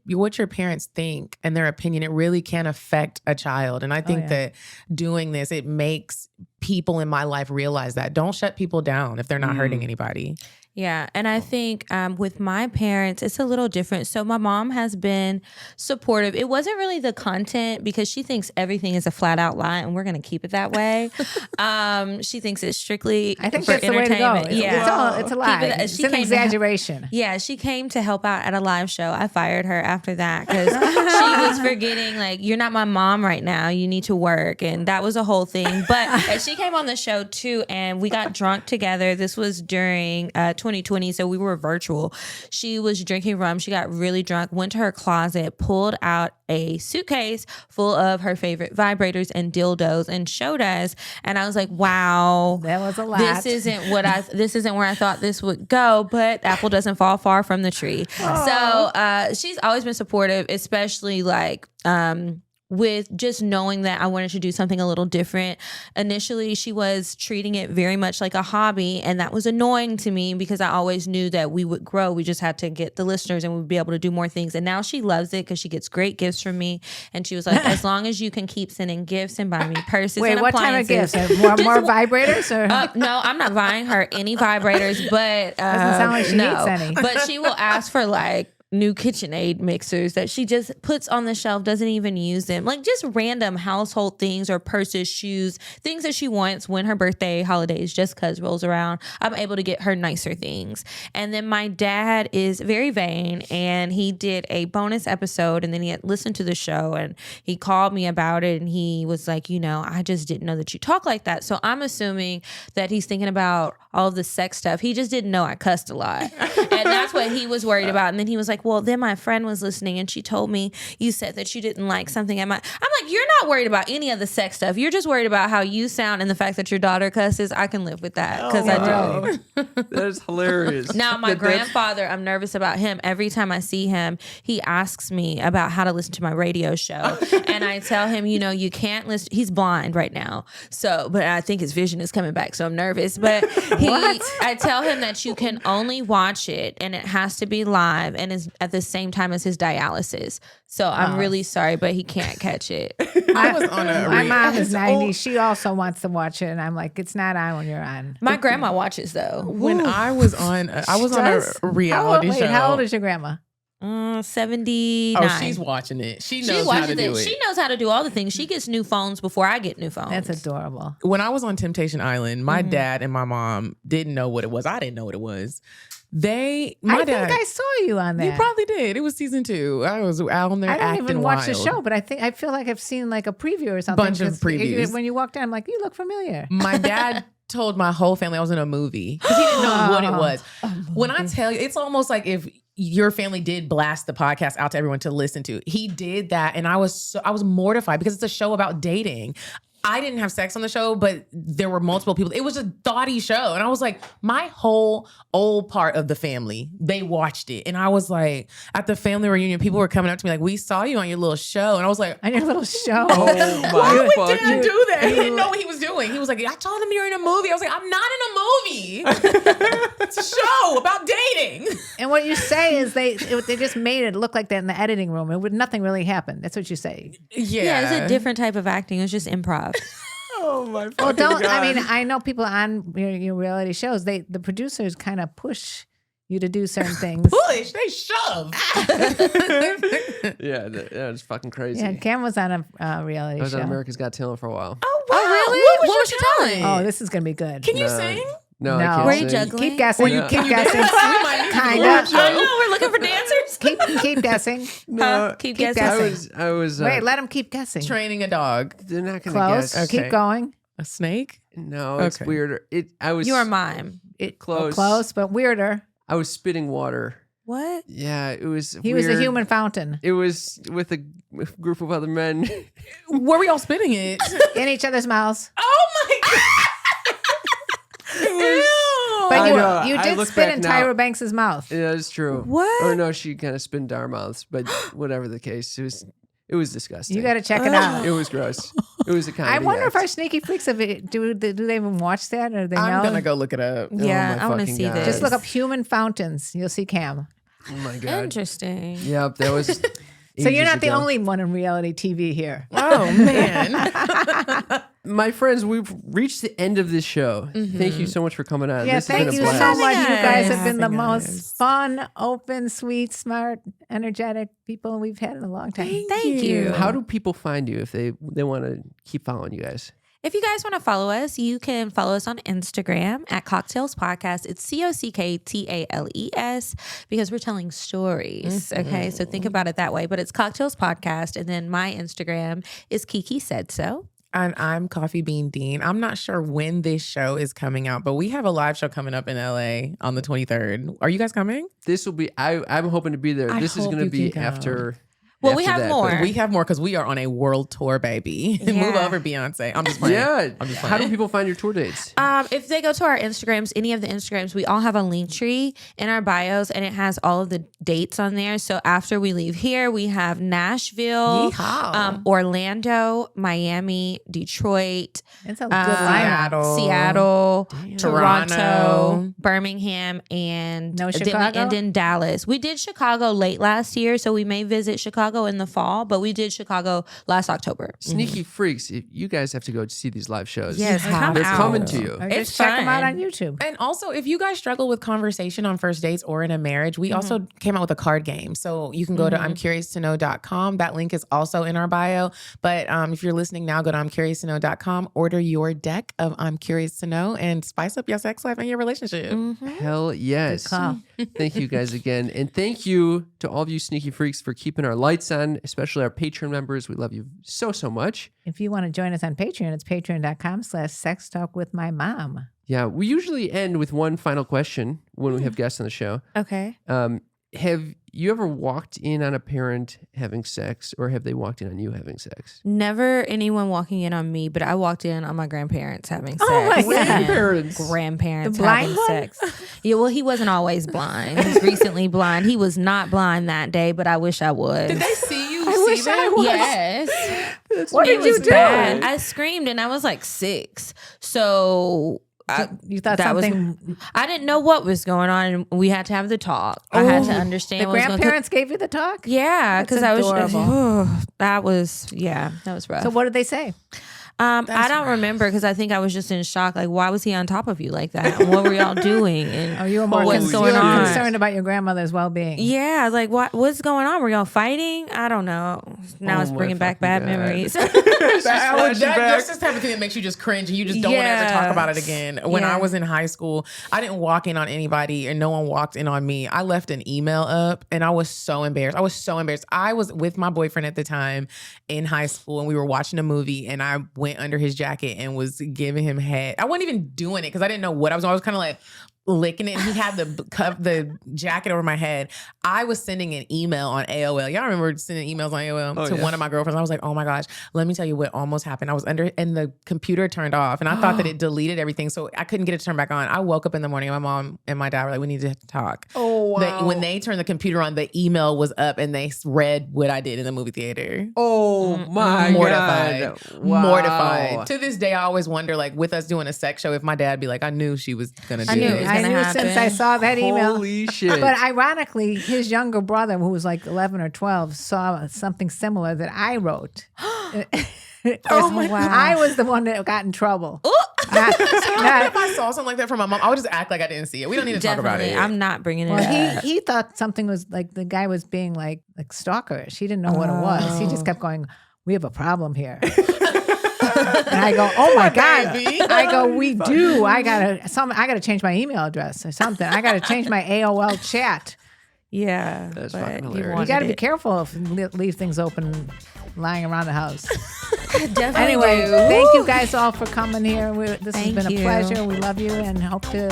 what your parents think and their opinion, it really can affect a child. And I think that doing this, it makes people in my life realize that. Don't shut people down if they're not hurting anybody. Yeah. And I think with my parents, it's a little different. So my mom has been supportive. It wasn't really the content because she thinks everything is a flat out lie and we're going to keep it that way. She thinks it's strictly I think for that's the way to go. entertainment. Yeah. It's a lie. It's an exaggeration. She came to help out at a live show. I fired her after that because she was forgetting, like, you're not my mom right now. You need to work. And that was a whole thing. But she came on the show too, and we got drunk together. This was during 2020, so we were virtual. She was drinking rum. She got really drunk, went to her closet, pulled out a suitcase full of her favorite vibrators and dildos and showed us. And I was like, wow, that was a lot. This isn't where I thought this would go, but apple doesn't fall far from the tree. So she's always been supportive, especially like with just knowing that I wanted to do something a little different. Initially, she was treating it very much like a hobby, and that was annoying to me because I always knew that we would grow. We just had to get the listeners and we'd be able to do more things. And now she loves it because she gets great gifts from me. And she was like, as long as you can keep sending gifts and buy me purses and what kind of appliances. gifts? More vibrators? Or? No, I'm not buying her any vibrators, but doesn't sound like she needs any. But she will ask for like new KitchenAid mixers that she just puts on the shelf, doesn't even use them. Like just random household things or purses, shoes, things that she wants when her birthday, holidays, just cause rolls around. I'm able to get her nicer things. And then my dad is very vain, and he did a bonus episode, and then he had listened to the show and he called me about it, and he was like, I just didn't know that you talk like that. So I'm assuming that he's thinking about all of the sex stuff. He just didn't know I cussed a lot. And that's what he was worried about. And then he was like, well, then my friend was listening and she told me you said that you didn't like something. I'm like, you're not worried about any of the sex stuff. You're just worried about how you sound and the fact that your daughter cusses. I can live with that because I do. That is hilarious. Now, my grandfather, I'm nervous about him. Every time I see him, he asks me about how to listen to my radio show. And I tell him, you can't listen. He's blind right now. But I think his vision is coming back. So I'm nervous. But I tell him that you can only watch it and it has to be live and is at the same time as his dialysis. So I'm really sorry, but he can't catch it. My mom is 90. She also wants to watch it, and I'm like, it's not on when you're on. My grandma watches though. When I was on a reality show. How old is your grandma? 79. Oh, she's watching it. She knows how to do it. She knows how to do all the things. She gets new phones before I get new phones. That's adorable. When I was on Temptation Island, my dad and my mom didn't know what it was. I didn't know what it was. I think I saw you on that. You probably did. It was season 2. I was out on there acting wild. I didn't even watch the show, but I feel like I've seen like a preview or something. Bunch of previews. When you walked in, I'm like, you look familiar. My dad told my whole family I was in a movie because he didn't know what it was. When I tell you, it's almost like if your family did blast the podcast out to everyone to listen to. He did that, and I was mortified because it's a show about dating. I didn't have sex on the show, but there were multiple people. It was a thoughty show. And I was like, my whole old part of the family, they watched it. And I was like, at the family reunion, people were coming up to me like, we saw you on your little show. And I was like, on your little show? Why would Dad do that? He didn't know what he was doing. He was like, I told him you're in a movie. I was like, I'm not in a movie. It's a show about dating. And what you say is they just made it look like that in the editing room. Nothing really happened. That's what you say. Yeah, it's a different type of acting. It was just improv. Oh my fucking God. I know people on your reality shows, the producers kind of push you to do certain things. Push, they shove. Yeah, it's fucking crazy. Yeah, Cam was on a reality show. I was on America's Got Talent for a while. Oh, wow. Really? What was your talent? Oh, this is going to be good. Can you sing? No, I can't Were sing. you juggling? Keep guessing. Keep guessing. Kind of. I know, we're looking for dancers. Keep guessing. No, keep guessing. I was. Wait, let him keep guessing. Training a dog. They're not gonna Close. guess. Okay. Keep going. A snake? No, it's weirder. You're a mime. Close. Close, but weirder. I was spitting water. What? Yeah, it was. He was a human fountain. It was with a group of other men. Were we all spitting it? In each other's mouths. Oh my God. But you did spit in Tyra Banks' mouth. Yeah, that's true. What? Or no, she kind of spit into our mouths. But whatever the case, it was disgusting. You got to check it out. It was gross. It was a kind. I wonder if our sneaky freaks of it do they even watch that or they know? I'm gonna go look it up. Yeah, my I want to fucking see God. this. Just look up human fountains. You'll see Cam. Oh my God. Interesting. Yep, that was. So you're ages not the ago. only one in reality TV here. Oh man. my friends, we've reached the end of this show. Thank you so much for coming on. Yeah, This has thank been you a so blast. much. You guys have been the Having most us. fun, open, sweet, smart, energetic people we've had in a long time. Thank you. How do people find you if they want to keep following you guys? If you guys want to follow us, you can follow us on Instagram at CockTales Podcast. It's CockTales because we're telling stories. Okay, so think about it that way. But it's CockTales Podcast, and then my Instagram is Kiki Said So. And I'm Coffee Bean Dean. I'm not sure when this show is coming out, but we have a live show coming up in LA on the 23rd. Are you guys coming? This will be. I'm hoping to be there. I This is hope going to you be can come. after. Well, we after have that, more. but- We have more because we are on a world tour, baby. Move Yeah. over, Beyonce. I'm just playing. Yeah. I'm just How do playing. people find your tour dates? If they go to our Instagrams, any of the Instagrams, we all have a link tree in our bios, and it has all of the dates on there. So after we leave here, we have Nashville, Yeehaw. Orlando, Miami, Detroit, It's a good lineup. Seattle, Toronto, Toronto. Birmingham, and No then we Chicago? end in Dallas. We did Chicago late last year, so we may visit Chicago in the fall, but we did Chicago last October. Sneaky freaks! You guys have to go to see these live shows. Yes, come they're out. coming to you. Or It's just check them out fun. on YouTube. And also, if you guys struggle with conversation on first dates or in a marriage, we also came out with a card game. So you can go to I'mCuriousToKnow.com. That link is also in our bio. But if you're listening now, go to I'mCuriousToKnow.com, order your deck of I'm Curious to Know, and spice up your sex life and your relationship. Hell yes! call. Thank you guys again, and thank you to all of you sneaky freaks for keeping our lights on, especially our Patreon members. We love you so much. If you want to join us on Patreon, it's patreon.com/sextalkwithmymom. Yeah, we usually end with one final question when we have guests on the show. Okay. Have you ever walked in on a parent having sex, or have they walked in on you having sex? Never anyone walking in on me, but I walked in on my grandparents having sex. Oh my God. And Grandparents. Grandparents The blind having one? sex. Yeah, well, he wasn't always blind. He's recently blind. He was not blind that day, but I wish I was. Did they see you? wish I was. Yes. What It did you was do? bad. I screamed and I was like 6. So You thought that was- something. I didn't know what was going on. And we had to have the talk. I had to understand The what was going on. grandparents gave you the talk? Yeah, because That's I was adorable. that was rough. So what did they say? I don't remember because I think I was just in shock. Like, why was he on top of you like that? And what were y'all doing? And Oh, you were more what's you going were on? concerned about your grandmother's well-being. Yeah, like what's going on? Were y'all fighting? I don't know. Now Oh it's my bringing back fucking bad God. memories. That's the type of thing that makes you just cringe and you just don't want to ever talk Yeah. about it again. When Yeah. I was in high school, I didn't walk in on anybody and no one walked in on me. I left an email up and I was so embarrassed. I was with my boyfriend at the time in high school and we were watching a movie and I went under his jacket and was giving him head. I wasn't even doing it because I didn't know what I was doing. I was kind of like licking it and he had the jacket over my head. I was sending an email on AOL. Y'all remember sending emails on AOL to one of my girlfriends. I was like, oh my gosh, let me tell you what almost happened. I was under and the computer turned off and I thought that it deleted everything. So I couldn't get it to turn back on. I woke up in the morning and my mom and my dad were like, we need to talk. Oh, wow. When they turned the computer on, the email was up and they read what I did in the movie theater. Oh my Mortified. God. Wow. Mortified. To this day, I always wonder, like, with us doing a sex show, if my dad be like, I knew she was going to do I knew it this. was I gonna knew happen. since I saw that email. Holy shit. But ironically, his younger brother, who was like 11 or 12, saw something similar that I wrote. Oh my God. I was the one that got in trouble. If I saw something like that from my mom, I would just act like I didn't see it. We don't need to talk about Definitely, it. I'm not bringing it Well, up. he thought something was like the guy was being like stalkerish. He didn't know what it was. He just kept going, "We have a problem here." And I go, "Oh my God!" baby. I go, "We do. I gotta change my email address or something. I gotta change my AOL chat. Yeah, That's but fucking you hilarious. You wanted gotta be it. careful if you leave things open, lying around the house." Definitely Anyway, do. thank you guys all for coming here. This has Thank been a you. pleasure. We love you and hope to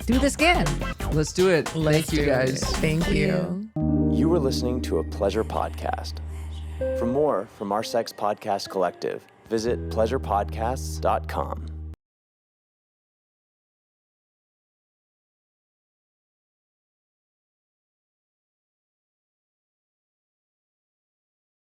do this again. Let's do it. Thank you guys. Thank you. You were listening to a Pleasure Podcast. For more from our Sex Podcast Collective, visit pleasurepodcasts.com.